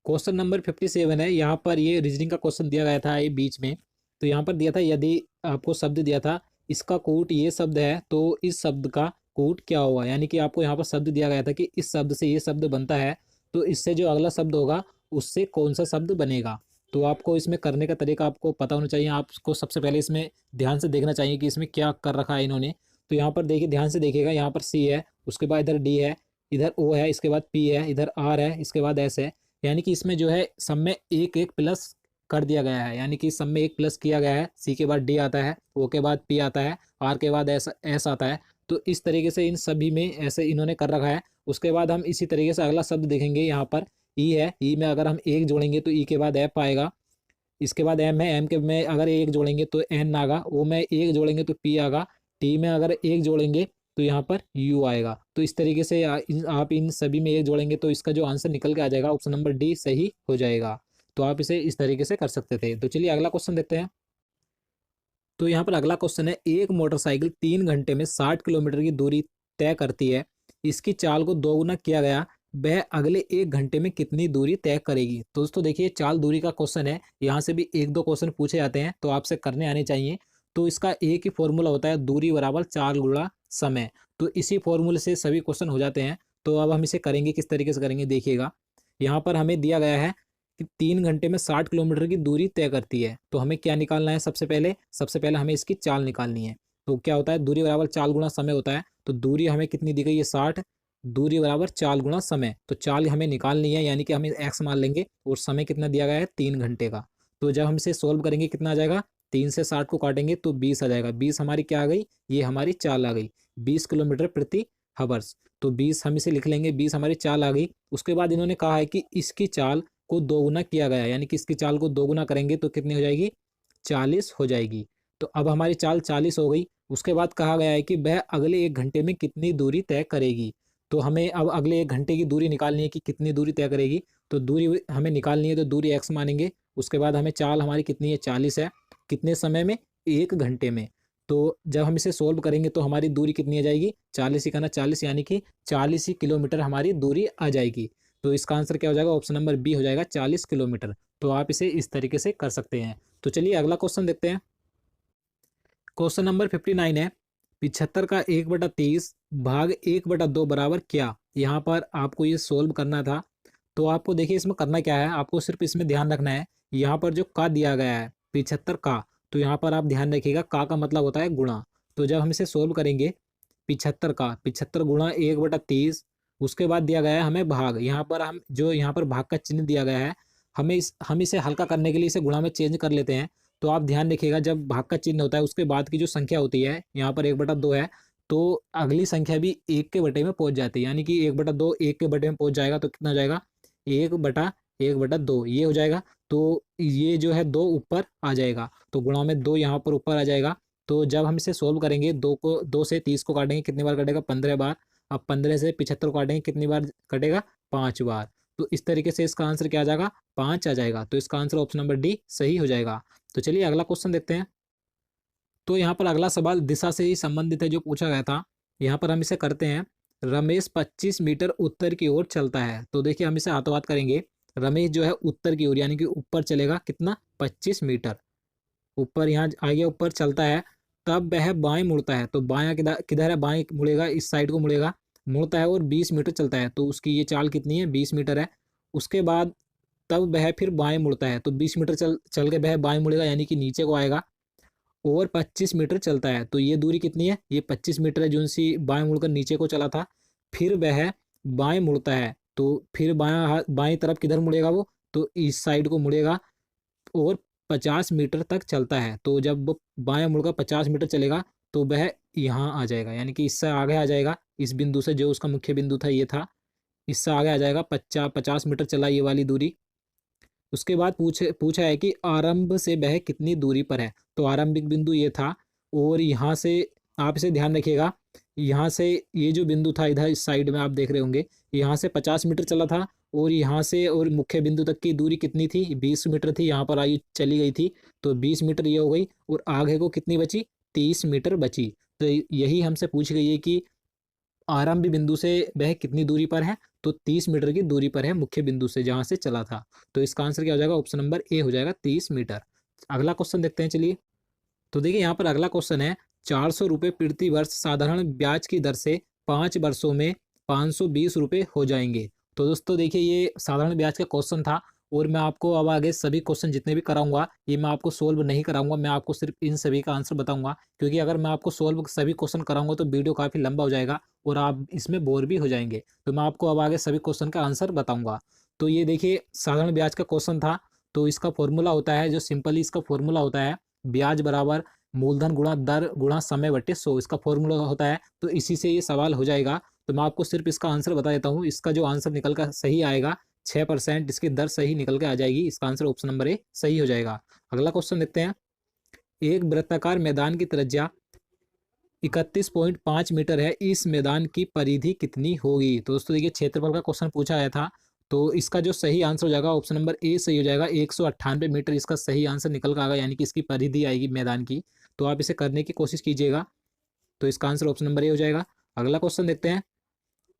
क्वेश्चन नंबर 57 है, यहाँ पर ये रीजनिंग का क्वेश्चन दिया गया था ये बीच में। तो यहाँ पर दिया था, यदि आपको शब्द दिया था इसका कूट ये शब्द है, तो इस शब्द का कूट क्या होगा, यानी कि आपको यहाँ पर शब्द दिया गया था कि इस शब्द से ये शब्द बनता है, तो इससे जो अगला शब्द होगा उससे कौन सा शब्द बनेगा। तो आपको इसमें करने का तरीका आपको पता होना चाहिए। आपको सबसे पहले इसमें ध्यान से देखना चाहिए कि इसमें क्या कर रखा है इन्होंने। तो यहाँ पर देखिए, ध्यान से देखिएगा, यहाँ पर सी है, उसके बाद इधर डी है, इधर ओ है, इसके बाद पी है, इधर आर है, इसके बाद एस है। यानी कि इसमें जो है सब में एक एक प्लस कर दिया गया है, यानी कि सब में एक प्लस किया गया है। सी के बाद डी आता है, ओ के बाद पी आता है, आर के बाद एस आता है। तो इस तरीके से इन सभी में ऐसे इन्होंने कर रखा है। उसके बाद हम इसी तरीके से अगला शब्द देखेंगे। यहाँ पर ई है, ई में अगर हम एक जोड़ेंगे तो ई के बाद एफ आएगा, इसके बाद एम है, एम के में अगर एक जोड़ेंगे तो एन आएगा, ओ में एक जोड़ेंगे तो पी आएगा, टी में अगर एक जोड़ेंगे तो यहाँ पर यू आएगा। तो इस तरीके से आप इन सभी में एक जोड़ेंगे तो इसका जो आंसर निकल के आ जाएगा ऑप्शन नंबर डी सही हो जाएगा। तो आप इसे इस तरीके से कर सकते थे। तो चलिए अगला क्वेश्चन देखते हैं। तो यहाँ पर अगला क्वेश्चन है, एक मोटरसाइकिल 3 घंटे में 60 किलोमीटर की दूरी तय करती है, इसकी चाल को दोगुना किया गया, वह अगले 1 घंटे में कितनी दूरी तय करेगी। तो दोस्तों देखिए, चाल दूरी का क्वेश्चन है, यहाँ से भी एक दो क्वेश्चन पूछे जाते हैं तो आपसे करने आने चाहिए। तो इसका एक ही फॉर्मूला होता है, दूरी बराबर चाल गुणा समय। तो इसी फॉर्मूले से सभी क्वेश्चन हो जाते हैं। तो अब हम इसे करेंगे, किस तरीके से करेंगे देखिएगा। यहाँ पर हमें दिया गया है कि 3 घंटे में 60 किलोमीटर की दूरी तय करती है। तो हमें क्या निकालना है, सबसे पहले हमें इसकी चाल निकालनी है। तो क्या होता है, दूरी बराबर चाल गुणा समय होता है। तो दूरी हमें कितनी दी गई है, 60, दूरी बराबर चाल गुणा समय। तो चाल हमें निकालनी है, यानी कि हम एक्स मान लेंगे, और समय कितना दिया गया है, 3 घंटे का। तो जब हम इसे सोल्व करेंगे कितना आ जाएगा, 3 से 60 को काटेंगे तो 20 आ जाएगा। 20 हमारी क्या आ गई, ये हमारी चाल आ गई, 20 किलोमीटर प्रति हवर्स। तो 20 हम इसे लिख लेंगे, 20 हमारी चाल आ गई। उसके बाद इन्होंने कहा है कि इसकी चाल को दोगुना किया गया, यानी कि इसकी चाल को दोगुना करेंगे तो कितनी हो जाएगी, 40 हो जाएगी। तो अब हमारी चाल 40 हो गई। उसके बाद कहा गया है कि वह अगले 1 घंटे में कितनी दूरी तय करेगी। तो हमें अब अगले 1 घंटे की दूरी निकालनी है कि कितनी दूरी तय करेगी। तो दूरी हमें निकालनी है, तो दूरी एक्स मानेंगे। उसके बाद हमें चाल हमारी कितनी है, 40 है, कितने समय में, 1 घंटे में। तो जब हम इसे सोल्व करेंगे तो हमारी दूरी कितनी आ जाएगी, 40 ही का ना 40, यानी कि 40 ही किलोमीटर हमारी दूरी आ जाएगी। तो इसका आंसर क्या हो जाएगा, ऑप्शन नंबर बी हो जाएगा, 40 किलोमीटर। तो आप इसे इस तरीके से कर सकते हैं। तो चलिए अगला क्वेश्चन देखते हैं। क्वेश्चन नंबर 59 है, 75 का 1/30 भाग 1/2 बराबर क्या। यहाँ पर आपको ये सोल्व करना था। तो आपको देखिए इसमें करना क्या है, आपको सिर्फ इसमें ध्यान रखना है, यहाँ पर जो का दिया गया है 75 का, तो यहाँ पर आप ध्यान रखिएगा, का मतलब होता है गुणा। तो जब हम इसे सोल्व करेंगे, 75 का 75 गुणा 1/30, उसके बाद दिया गया है हमें भाग। यहाँ पर हम जो यहाँ पर भाग का चिन्ह दिया गया है, हम इसे हल्का करने के लिए इसे गुणा में चेंज कर लेते हैं। तो आप ध्यान रखिएगा, जब भाग का चिन्ह होता है उसके बाद की जो संख्या होती है, यहाँ पर 1/2 है, तो अगली संख्या भी 1 के बटे में पहुंच जाती है, यानी कि 1/2 1 के बटे में पहुंच जाएगा। तो कितना हो जाएगा, 1/1/2 ये हो जाएगा। तो ये जो है 2 ऊपर आ जाएगा, तो गुणा में 2 यहाँ पर ऊपर आ जाएगा। तो जब हम इसे सोल्व करेंगे, 2 से 30 को काटेंगे, कितनी बार कटेगा, 15 बार। अब 15 से 75 को काटेंगे, कितनी बार कटेगा, 5 बार। तो इस तरीके से इसका आंसर क्या आ जाएगा, 5 आ जाएगा। तो इसका आंसर ऑप्शन नंबर डी सही हो जाएगा। तो चलिए अगला क्वेश्चन देखते हैं। तो यहाँ पर अगला सवाल दिशा से ही संबंधित है जो पूछा गया था। यहाँ पर हम इसे करते हैं, रमेश 25 मीटर उत्तर की ओर चलता है। तो देखिए हम इसे हाथों हाथ करेंगे। रमेश जो है उत्तर की ओर, यानी कि ऊपर चलेगा, कितना, 25 मीटर ऊपर, यहाँ आगे ऊपर चलता है। तब वह बाएं मुड़ता है। तो बायां किधर किधर है, बाएं मुड़ेगा, इस साइड को मुड़ेगा, मुड़ता है और 20 मीटर चलता है। तो उसकी ये चाल कितनी है, 20 मीटर है। उसके बाद तब वह फिर बाएं मुड़ता है। तो 20 मीटर चल चल के वह बाएं मुड़ेगा, यानी कि नीचे को आएगा, और 25 मीटर चलता है। तो ये दूरी कितनी है, ये 25 मीटर है, जो सी बाएं मुड़कर नीचे को चला था। फिर वह बाएं मुड़ता है, तो फिर बायां हाथ बाएं तरफ किधर मुड़ेगा वो, तो इस साइड को मुड़ेगा, और 50 मीटर तक चलता है। तो जब वो बाएं मुड़कर 50 मीटर चलेगा तो वह यहाँ आ जाएगा, यानी कि इससे आगे आ जाएगा, इस बिंदु से, जो उसका मुख्य बिंदु था ये था, इससे आगे आ जाएगा, 50 मीटर चला ये वाली दूरी। उसके बाद पूछा है कि आरंभ से वह कितनी दूरी पर है। तो आरंभिक बिंदु ये था, और यहाँ से आप इसे ध्यान रखिएगा, यहाँ से ये जो बिंदु था इधर इस साइड में आप देख रहे होंगे, यहाँ से 50 मीटर चला था, और यहाँ से और मुख्य बिंदु तक की दूरी कितनी थी, 20 मीटर थी। यहाँ पर आई चली गई थी, तो 20 मीटर ये हो गई, और आगे को कितनी बची, 30 मीटर बची। तो यही हमसे पूछ गई है कि आरंभ बिंदु से वह कितनी दूरी पर है। तो 30 मीटर की दूरी पर है मुख्य बिंदु से, जहां से चला था। तो इसका आंसर क्या हो जाएगा, ऑप्शन नंबर ए हो जाएगा, 30 मीटर। अगला क्वेश्चन देखते हैं चलिए। तो देखिए यहाँ पर अगला क्वेश्चन है, 400 रुपये प्रति वर्ष साधारण ब्याज की दर से 5 वर्षों में 520 रुपये हो जाएंगे। तो दोस्तों देखिए, ये साधारण ब्याज का क्वेश्चन था और मैं आपको अब आगे सभी क्वेश्चन जितने भी कराऊंगा ये मैं आपको सोल्व नहीं कराऊंगा, मैं आपको सिर्फ इन सभी का आंसर बताऊंगा, क्योंकि अगर मैं आपको सोल्व सभी क्वेश्चन कराऊंगा तो वीडियो काफ़ी लंबा हो जाएगा और आप इसमें बोर भी हो जाएंगे। तो मैं आपको अब आगे सभी क्वेश्चन का आंसर बताऊंगा। तो ये देखिए साधारण ब्याज का क्वेश्चन था। तो इसका फॉर्मूला होता है, जो सिंपली इसका फॉर्मूला होता है, ब्याज बराबर मूलधन गुणा दर गुणा समय बटे 100 इसका फॉर्मूला होता है। तो इसी से ये सवाल हो जाएगा। तो मैं आपको सिर्फ इसका आंसर बता देता हूँ। इसका जो आंसर निकल कर सही आएगा 6%, इसकी दर सही निकल के आ जाएगी। इसका आंसर ऑप्शन नंबर ए सही हो जाएगा। अगला क्वेश्चन देखते हैं। एक वृत्ताकार मैदान की त्रिज्या 31.5 मीटर है, इस मैदान की परिधि कितनी होगी? तो दोस्तों देखिए क्षेत्रफल का क्वेश्चन पूछा गया था। तो इसका जो सही आंसर हो जाएगा ऑप्शन नंबर ए सही हो जाएगा। 198 मीटर इसका सही आंसर निकल कर आएगा, यानी कि इसकी परिधि आएगी मैदान की। तो आप इसे करने की कोशिश कीजिएगा। तो इसका आंसर ऑप्शन नंबर ए हो जाएगा। अगला क्वेश्चन देखते हैं।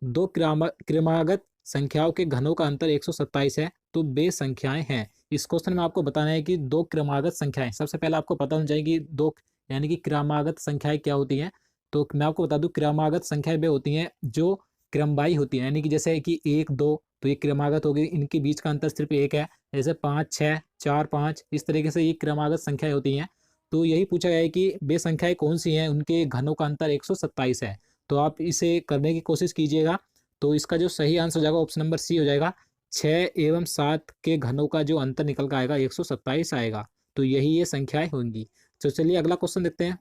दो क्रमागत संख्याओं के घनों का अंतर 127 है, तो वे संख्याएं हैं। इस क्वेश्चन में आपको बताना है कि दो क्रमागत संख्याएं, सबसे पहले आपको पता होना चाहिए कि दो यानी कि क्रमागत संख्याएं क्या होती हैं। तो मैं आपको बता दूं, क्रमागत संख्याएं वे होती हैं जो क्रमवाई होती हैं, यानी कि जैसे कि 1 2 तो ये क्रमागत हो गई, इनके बीच का अंतर सिर्फ 1 है। जैसे 5 6 4 5 इस तरीके से ये क्रमागत संख्याएं होती हैं। तो यही पूछा गया है कि वे संख्याएं कौन सी हैं, उनके घनों का अंतर 127 है। तो आप इसे करने की कोशिश कीजिएगा। तो इसका जो सही आंसर हो जाएगा ऑप्शन नंबर सी हो जाएगा। 6 एवं 7 के घनों का जो अंतर निकल कर आएगा 127 आएगा। तो यही ये संख्याएं होंगी। तो चलिए अगला क्वेश्चन देखते हैं।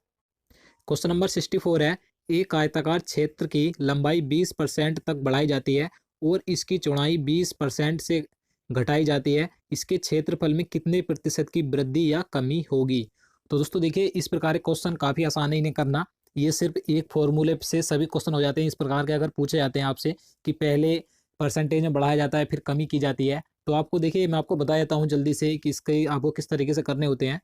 क्वेश्चन नंबर 64 है। एक आयताकार क्षेत्र की लंबाई 20% तक बढ़ाई जाती है और इसकी चौड़ाई 20% से घटाई जाती है, इसके क्षेत्रफल में कितने प्रतिशत की वृद्धि या कमी होगी? तो दोस्तों देखिए, इस प्रकार के क्वेश्चन काफ़ी आसान ही नहीं करना। ये सिर्फ एक फॉर्मूले से सभी क्वेश्चन हो जाते हैं। इस प्रकार के अगर पूछे जाते हैं आपसे कि पहले परसेंटेज में बढ़ाया जाता है फिर कमी की जाती है, तो आपको देखिए मैं आपको बता देता हूँ जल्दी से कि इसके आपको किस तरीके से करने होते हैं।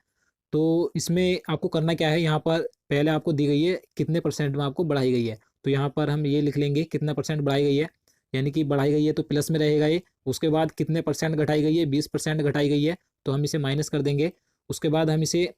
तो इसमें आपको करना क्या है, यहाँ पर पहले आपको दी गई है कितने परसेंट में आपको बढ़ाई गई है। तो यहाँ पर हम ये लिख लेंगे कितना परसेंट बढ़ाई गई है, यानी कि बढ़ाई गई है तो प्लस में रहेगा ये। उसके बाद कितने परसेंट घटाई गई है, 20% घटाई गई है, तो हम इसे माइनस कर देंगे। उसके बाद हम इसे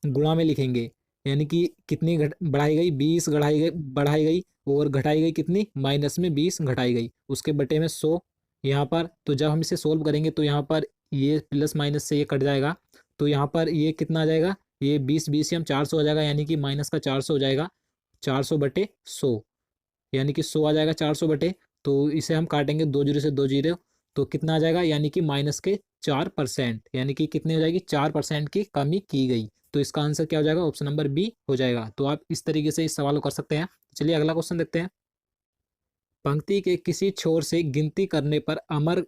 गुणा में लिखेंगे, यानी कि कितनी बढ़ाई गई, 20 बढ़ाई गई और घटाई गई कितनी, माइनस में 20 घटाई गई, उसके बटे में 100 यहाँ पर। तो जब हम इसे सोल्व करेंगे तो यहाँ पर ये प्लस माइनस से ये कट जाएगा। तो यहाँ पर ये कितना आ जाएगा, ये 20 से हम 400 आ जाएगा, यानी कि माइनस का 400 हो जाएगा। 400 बटे 100 यानी कि 100 आ जाएगा 400 बटे। तो इसे हम काटेंगे 2 जीरो से 2 जीरो, तो कितना आ जाएगा, यानी कि माइनस के 4%, यानी कि कितनी हो जाएगी, 4% की कमी की गई। तो इसका आंसर क्या हो जाएगा, ऑप्शन नंबर बी हो जाएगा। तो आप इस तरीके से इस सवाल को कर सकते हैं। चलिए अगला क्वेश्चन देखते हैं। पंक्ति के किसी छोर से गिनती करने पर अमर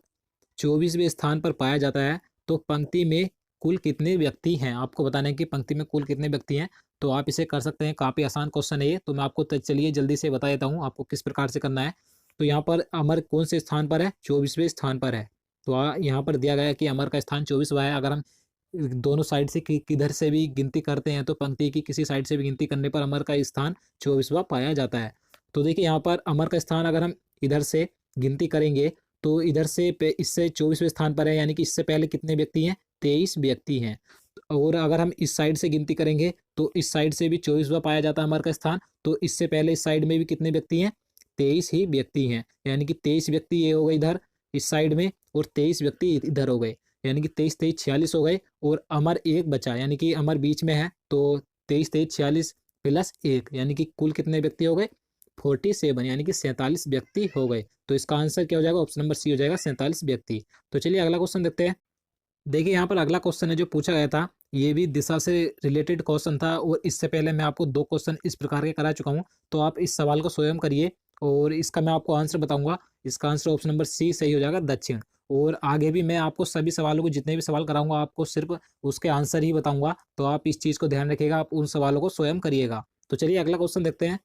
24वें स्थान पर पाया जाता है, तो पंक्ति में कुल कितने व्यक्ति हैं? आपको बताना है कि पंक्ति में कुल कितने व्यक्ति हैं। तो आप इसे कर सकते हैं, काफ़ी आसान क्वेश्चन है ये। तो मैं आपको चलिए जल्दी से बता देता हूँ आपको किस प्रकार से करना है। तो यहाँ पर अमर कौन से स्थान पर है, 24वें स्थान पर है। तो यहाँ पर दिया गया है कि अमर का स्थान 24वां है। अगर हम दोनों साइड से किधर से भी गिनती करते हैं तो पंक्ति की किसी साइड से भी गिनती करने पर अमर का स्थान 24वां पाया जाता है। तो देखिए यहाँ पर अमर का स्थान अगर हम इधर से गिनती करेंगे तो इधर से इससे 24वें स्थान पर है, यानी कि इससे पहले कितने व्यक्ति हैं, 23 व्यक्ति हैं। और अगर हम इस साइड से गिनती करेंगे तो इस साइड से भी 24वां पाया जाता है अमर का स्थान। तो इससे पहले इस साइड में भी कितने व्यक्ति हैं, 23 ही व्यक्ति हैं, यानी कि 23 व्यक्ति ये हो गए इधर इस साइड में और 23 व्यक्ति इधर हो गए, यानी कि 23 23 46 हो गए। और अमर एक बचा, यानी कि अमर बीच में है, तो 23 23 46 प्लस 1, यानी कि कुल कितने व्यक्ति हो गए, 47, यानी कि 47 व्यक्ति हो गए। तो इसका आंसर क्या हो जाएगा, ऑप्शन नंबर सी हो जाएगा, 47 व्यक्ति। तो चलिए अगला क्वेश्चन देखते हैं। देखिए यहाँ पर अगला क्वेश्चन है जो पूछा गया था, ये भी दिशा से रिलेटेड क्वेश्चन था और इससे पहले मैं आपको 2 क्वेश्चन इस प्रकार के करा चुका हूँ। तो आप इस सवाल को स्वयं करिए और इसका मैं आपको आंसर बताऊंगा। इसका आंसर ऑप्शन नंबर सी सही हो जाएगा, दक्षिण। और आगे भी मैं आपको सभी सवालों को, जितने भी सवाल कराऊंगा, आपको सिर्फ उसके आंसर ही बताऊंगा। तो आप इस चीज़ को ध्यान रखिएगा, आप उन सवालों को स्वयं करिएगा। तो चलिए अगला क्वेश्चन देखते हैं।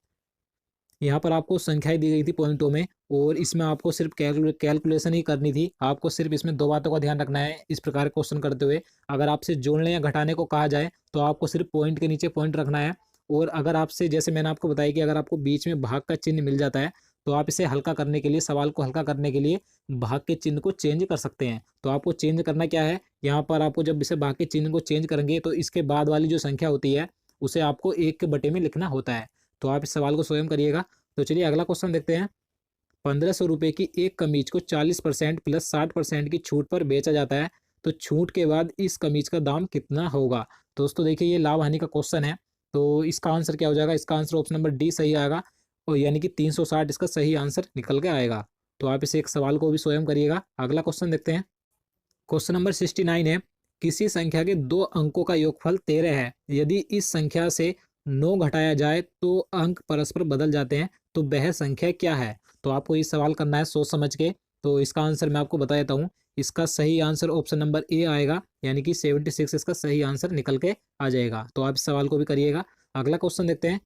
यहाँ पर आपको संख्याएं दी गई थी पॉइंटों में और इसमें आपको सिर्फ कैलकुलेशन ही करनी थी। आपको सिर्फ इसमें 2 बातों का ध्यान रखना है इस प्रकार क्वेश्चन करते हुए। अगर आपसे जोड़ने या घटाने को कहा जाए तो आपको सिर्फ पॉइंट के नीचे पॉइंट रखना है। और अगर आपसे, जैसे मैंने आपको बताया कि अगर आपको बीच में भाग का चिन्ह मिल जाता है तो आप इसे हल्का करने के लिए, सवाल को हल्का करने के लिए भाग के चिन्ह को चेंज कर सकते हैं। तो आपको चेंज करना क्या है, यहाँ पर आपको जब इसे भाग के चिन्ह को चेंज करेंगे तो इसके बाद वाली जो संख्या होती है उसे आपको 1/, में लिखना होता है। तो आप इस सवाल को स्वयं करिएगा। तो चलिए अगला क्वेश्चन देखते हैं। 1500 रुपये की एक कमीज को 40% प्लस 60% की छूट पर बेचा जाता है, तो छूट के बाद इस कमीज का दाम कितना होगा। दोस्तों देखिए, ये लाभ हानि का क्वेश्चन है। तो इसका आंसर क्या हो जाएगा, इसका आंसर ऑप्शन नंबर डी सही आएगा, और यानी कि 360 इसका सही आंसर निकल के आएगा। तो आप इस एक सवाल को भी स्वयं करिएगा। अगला क्वेश्चन देखते हैं। क्वेश्चन नंबर 69 है, किसी संख्या के 2 अंकों का योगफल 13 है, यदि इस संख्या से 9 घटाया जाए तो अंक परस्पर बदल जाते हैं, तो वह संख्या क्या है। तो आपको ये सवाल करना है सोच समझ के। तो इसका आंसर मैं आपको बता देता हूँ। इसका सही आंसर ऑप्शन नंबर ए आएगा, यानी कि 76 इसका सही आंसर निकल के आ जाएगा। तो आप इस सवाल को भी करिएगा। अगला क्वेश्चन देखते हैं।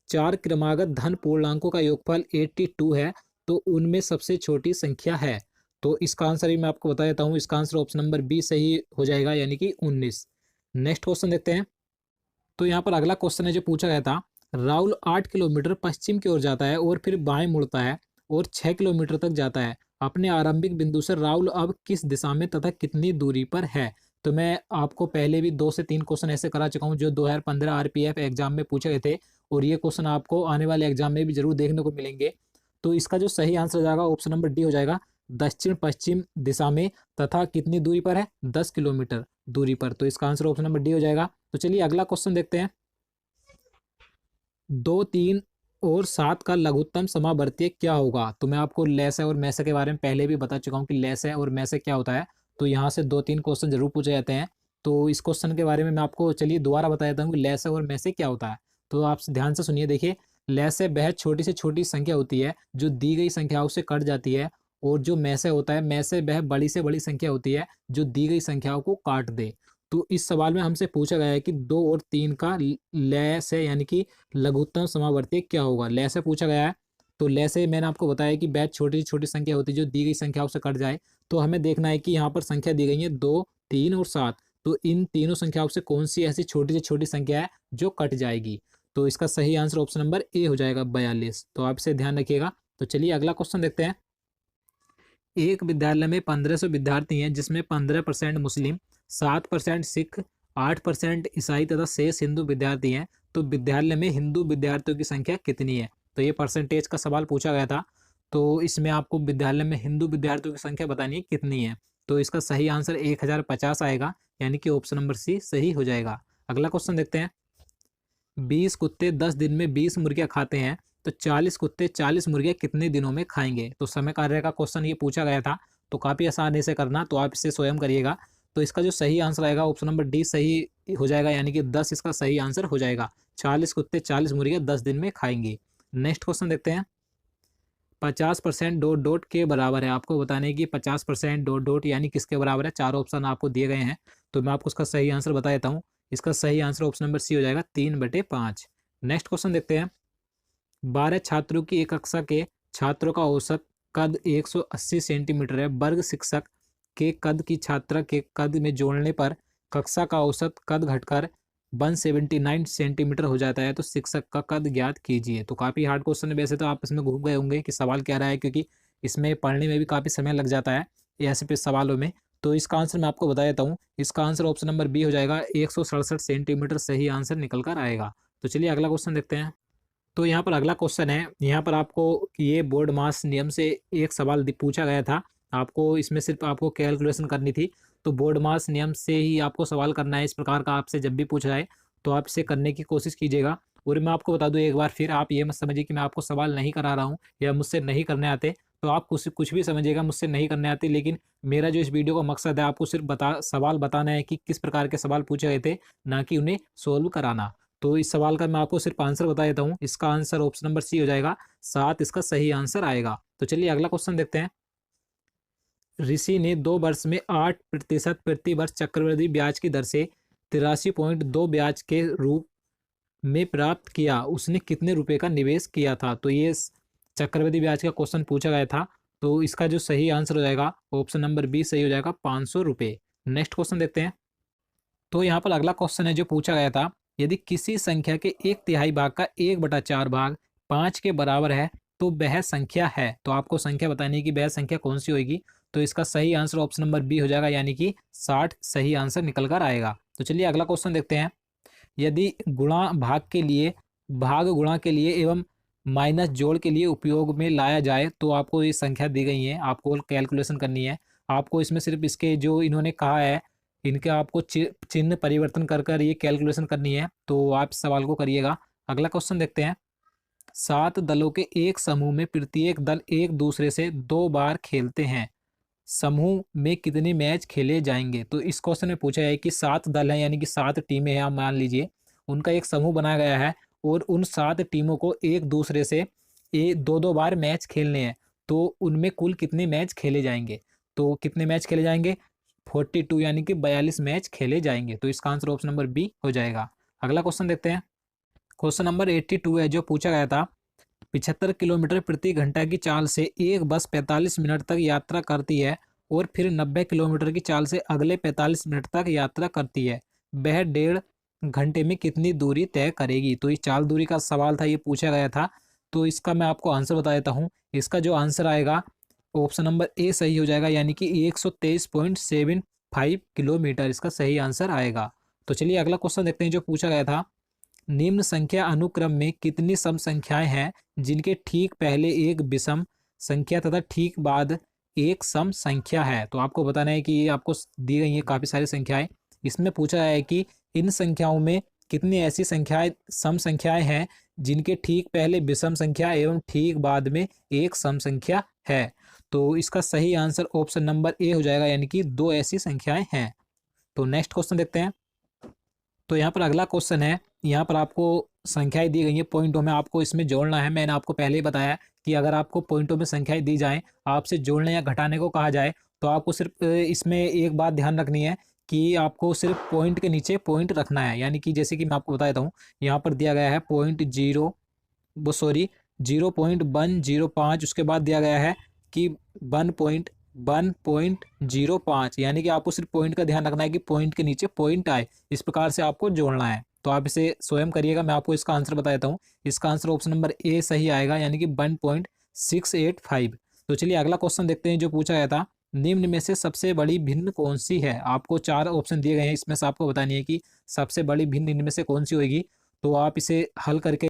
4 क्रमागत धन पूर्णांकों का योगफल 82 है, तो उनमें सबसे छोटी संख्या है। तो इसका आंसर भी मैं आपको बता देता हूँ। इसका आंसर ऑप्शन नंबर बी सही हो जाएगा, यानी कि 19। नेक्स्ट क्वेश्चन देखते हैं। तो यहाँ पर अगला क्वेश्चन है जो पूछा गया था। राहुल 8 किलोमीटर पश्चिम की ओर जाता है और फिर बाएं मुड़ता है और 6 किलोमीटर तक जाता है। अपने आरंभिक बिंदु से राहुल अब किस दिशा में तथा कितनी दूरी पर है। तो मैं आपको पहले भी 2 से 3 क्वेश्चन ऐसे करा चुका हूँ जो 2015 आरपीएफ एग्जाम में पूछे गए थे, और ये क्वेश्चन आपको आने वाले एग्जाम में भी जरूर देखने को मिलेंगे। तो इसका जो सही आंसर हो जाएगा ऑप्शन नंबर डी हो जाएगा, दक्षिण पश्चिम दिशा में, तथा कितनी दूरी पर है, 10 किलोमीटर दूरी पर। तो इसका आंसर ऑप्शन नंबर डी हो जाएगा। तो चलिए अगला क्वेश्चन देखते हैं। 2, 3 और 7 का लघुत्तम समावर्तीय क्या होगा। तो मैं आपको लैसे और मैसे के बारे में पहले भी बता चुका हूँ कि लैसे और मैसे क्या होता है। तो यहाँ से 2-3 क्वेश्चन जरूर पूछे जाते हैं। तो इस क्वेश्चन के बारे में मैं आपको चलिए दोबारा बता देता हूँ कि लैसे और मैसे क्या होता है। तो आप ध्यान से सुनिए। देखिए, लैसे वह छोटी से छोटी संख्या होती है जो दी गई संख्याओं से कट जाती है, और जो मैसे होता है, मैसे वह बड़ी से बड़ी संख्या होती है जो दी गई संख्याओं को काट दे। तो इस सवाल में हमसे पूछा गया है कि 2 और 3 का लय से यानी कि लघुत्तम समावर्ती क्या होगा। लय से पूछा गया है। तो लय से मैंने आपको बताया कि बैच छोटी से छोटी संख्या होती है जो दी गई संख्याओं से कट जाए। तो हमें देखना है कि यहाँ पर संख्या दी गई है 2, 3 और 7। तो इन तीनों संख्याओं से कौन सी ऐसी छोटी से छोटी संख्या है जो कट जाएगी। तो इसका सही आंसर ऑप्शन नंबर ए हो जाएगा, 42। तो आप इसे ध्यान रखिएगा। तो चलिए अगला क्वेश्चन देखते हैं। एक विद्यालय में 1500 विद्यार्थी हैं, जिसमें 15% मुस्लिम, 7% सिख, 8% ईसाई तथा शेष हिंदू विद्यार्थी हैं। तो विद्यालय में हिंदू विद्यार्थियों की संख्या कितनी है। तो ये परसेंटेज का सवाल पूछा गया था। तो इसमें आपको विद्यालय में हिंदू विद्यार्थियों की संख्या बतानी है कितनी है। तो इसका सही आंसर 1050 आएगा, यानी कि ऑप्शन नंबर सी सही हो जाएगा। अगला क्वेश्चन देखते हैं। 20 कुत्ते 10 दिन में 20 मुर्गियां खाते हैं, तो 40 कुत्ते 40 मुर्गियां कितने दिनों में खाएंगे। तो समय कार्य का क्वेश्चन ये पूछा गया था। तो काफ़ी आसान इसे करना, तो आप इसे स्वयं करिएगा। तो इसका जो सही आंसर आएगा ऑप्शन नंबर डी सही हो जाएगा, यानी कि 10 इसका सही आंसर हो जाएगा। 40 कुत्ते 40 मुर्गियां 10 दिन में खाएंगे। नेक्स्ट क्वेश्चन देखते हैं। 50% डॉट डॉट के बराबर है। आपको बताने है कि 50% डॉट डॉट यानी किसके बराबर है। 4 ऑप्शन आपको दिए गए हैं, तो मैं आपको उसका सही आंसर बता देता हूँ। इसका सही आंसर ऑप्शन नंबर सी हो जाएगा, 3/5। नेक्स्ट क्वेश्चन देखते हैं। 12 छात्रों की एक कक्षा के छात्रों का औसत कद 180 सेंटीमीटर है। वर्ग शिक्षक के कद की छात्रा के कद में जोड़ने पर कक्षा का औसत कद घटकर 179 सेंटीमीटर हो जाता है, तो शिक्षक का कद ज्ञात कीजिए। तो काफ़ी हार्ड क्वेश्चन है। वैसे तो आप इसमें घूम गए होंगे कि सवाल क्या रहा है, क्योंकि इसमें पढ़ने में भी काफ़ी समय लग जाता है ऐसे पे सवालों में। तो इसका आंसर मैं आपको बता देता हूँ। इसका आंसर ऑप्शन नंबर बी हो जाएगा, 167 सेंटीमीटर सही आंसर निकल कर आएगा। तो चलिए अगला क्वेश्चन देखते हैं। तो यहाँ पर अगला क्वेश्चन है। यहाँ पर आपको ये बोर्ड मास नियम से एक सवाल पूछा गया था। आपको इसमें सिर्फ आपको कैलकुलेशन करनी थी। तो बोर्ड मास नियम से ही आपको सवाल करना है। इस प्रकार का आपसे जब भी पूछा जाए तो आप इसे करने की कोशिश कीजिएगा। और मैं आपको बता दूं एक बार फिर, आप ये मत समझिए कि मैं आपको सवाल नहीं करा रहा हूँ या मुझसे नहीं करने आते। तो आप कुछ भी समझिएगा, मुझसे नहीं करने आते। लेकिन मेरा जो इस वीडियो का मकसद है, आपको सिर्फ सवाल बताना है कि किस प्रकार के सवाल पूछे गए थे, ना कि उन्हें सोल्व कराना। तो इस सवाल का मैं आपको सिर्फ आंसर बता देता हूँ। इसका आंसर ऑप्शन नंबर सी हो जाएगा, 7 इसका सही आंसर आएगा। तो चलिए अगला क्वेश्चन देखते हैं। ऋषि ने 2 वर्ष में 8% प्रति वर्ष चक्रवृद्धि ब्याज की दर से 83.2 ब्याज के रूप में प्राप्त किया। उसने कितने रुपए का निवेश किया था। तो ये चक्रवृद्धि ब्याज का क्वेश्चन पूछा गया था। तो इसका जो सही आंसर हो जाएगा ऑप्शन नंबर बी सही हो जाएगा, 500 रुपये। नेक्स्ट क्वेश्चन देखते हैं। तो यहाँ पर अगला क्वेश्चन है जो पूछा गया था। यदि किसी संख्या के 1/3 भाग का 1/4 भाग 5 के बराबर है, तो वह संख्या है। तो आपको संख्या बतानी है कि वह संख्या कौन सी होगी। तो इसका सही आंसर ऑप्शन नंबर बी हो जाएगा, यानी कि 60 सही आंसर निकल कर आएगा। तो चलिए अगला क्वेश्चन देखते हैं। यदि गुणा भाग के लिए, भाग गुणा के लिए एवं माइनस जोड़ के लिए उपयोग में लाया जाए तो आपको ये संख्या दी गई है, आपको कैलकुलेशन करनी है। आपको इसमें सिर्फ इसके जो इन्होंने कहा है इनके आपको चिन्ह परिवर्तन कर कर ये कैलकुलेशन करनी है। तो आप सवाल को करिएगा। अगला क्वेश्चन देखते हैं। 7 दलों के एक समूह में प्रत्येक दल एक दूसरे से 2 बार खेलते हैं, समूह में कितने मैच खेले जाएंगे? तो इस क्वेश्चन में पूछा है कि 7 दल हैं, यानी कि 7 टीमें हैं, आप मान लीजिए उनका एक समूह बनाया गया है और उन 7 टीमों को एक दूसरे से 2-2 बार मैच खेलने हैं, तो उनमें कुल कितने मैच खेले जाएंगे? तो कितने मैच खेले जाएंगे? 42 यानी कि 42 मैच खेले जाएंगे। तो इसका आंसर ऑप्शन नंबर बी हो जाएगा। अगला क्वेश्चन देखते हैं। क्वेश्चन नंबर 82 है जो पूछा गया था। 75 किलोमीटर प्रति घंटा की चाल से एक बस 45 मिनट तक यात्रा करती है और फिर 90 किलोमीटर की चाल से अगले 45 मिनट तक यात्रा करती है, वह 1.5 घंटे में कितनी दूरी तय करेगी? तो ये चाल दूरी का सवाल था, ये पूछा गया था। तो इसका मैं आपको आंसर बता देता हूँ। इसका जो आंसर आएगा ऑप्शन नंबर ए सही हो जाएगा, यानी कि 123.75 किलोमीटर इसका सही आंसर आएगा। तो चलिए अगला क्वेश्चन देखते हैं जो पूछा गया था। निम्न संख्या अनुक्रम में कितनी सम संख्याएं हैं जिनके ठीक पहले एक विषम संख्या तथा ठीक बाद एक सम संख्या है? तो आपको बताना है कि ये आपको दी गई है काफ़ी सारी संख्याएं। इसमें पूछा है कि इन संख्याओं में कितनी ऐसी संख्याएं सम संख्याएं हैं जिनके ठीक पहले विषम संख्या एवं ठीक बाद में एक सम संख्या है। तो इसका सही आंसर ऑप्शन नंबर ए हो जाएगा, यानी कि 2 ऐसी संख्याएं हैं। तो नेक्स्ट क्वेश्चन देखते हैं। तो यहाँ पर अगला क्वेश्चन है। यहाँ पर आपको संख्याएं दी गई हैं पॉइंटों में, आपको इसमें जोड़ना है। मैंने आपको पहले ही बताया कि अगर आपको पॉइंटों में संख्याएं दी जाएं, आपसे जोड़ने या घटाने को कहा जाए, तो आपको सिर्फ इसमें एक बात ध्यान रखनी है कि आपको सिर्फ पॉइंट के नीचे पॉइंट रखना है। यानी कि जैसे कि मैं आपको बता देता हूँ, यहाँ पर दिया गया है 0.105, उसके बाद दिया गया है कि 1.1.05, यानी कि आपको सिर्फ पॉइंट का ध्यान रखना है कि पॉइंट के नीचे पॉइंट आए, इस प्रकार से आपको जोड़ना है। तो आप इसे स्वयं करिएगा, मैं आपको इसका आंसर बता देता हूँ। इसका आंसर ऑप्शन नंबर ए सही आएगा, यानी कि 1.685। तो चलिए अगला क्वेश्चन देखते हैं जो पूछा गया था। निम्न में से सबसे बड़ी भिन्न कौन सी है? आपको 4 ऑप्शन दिए गए हैं, इसमें से आपको बतानी है कि सबसे बड़ी भिन्न इनमें से कौन सी होगी। तो आप इसे हल करके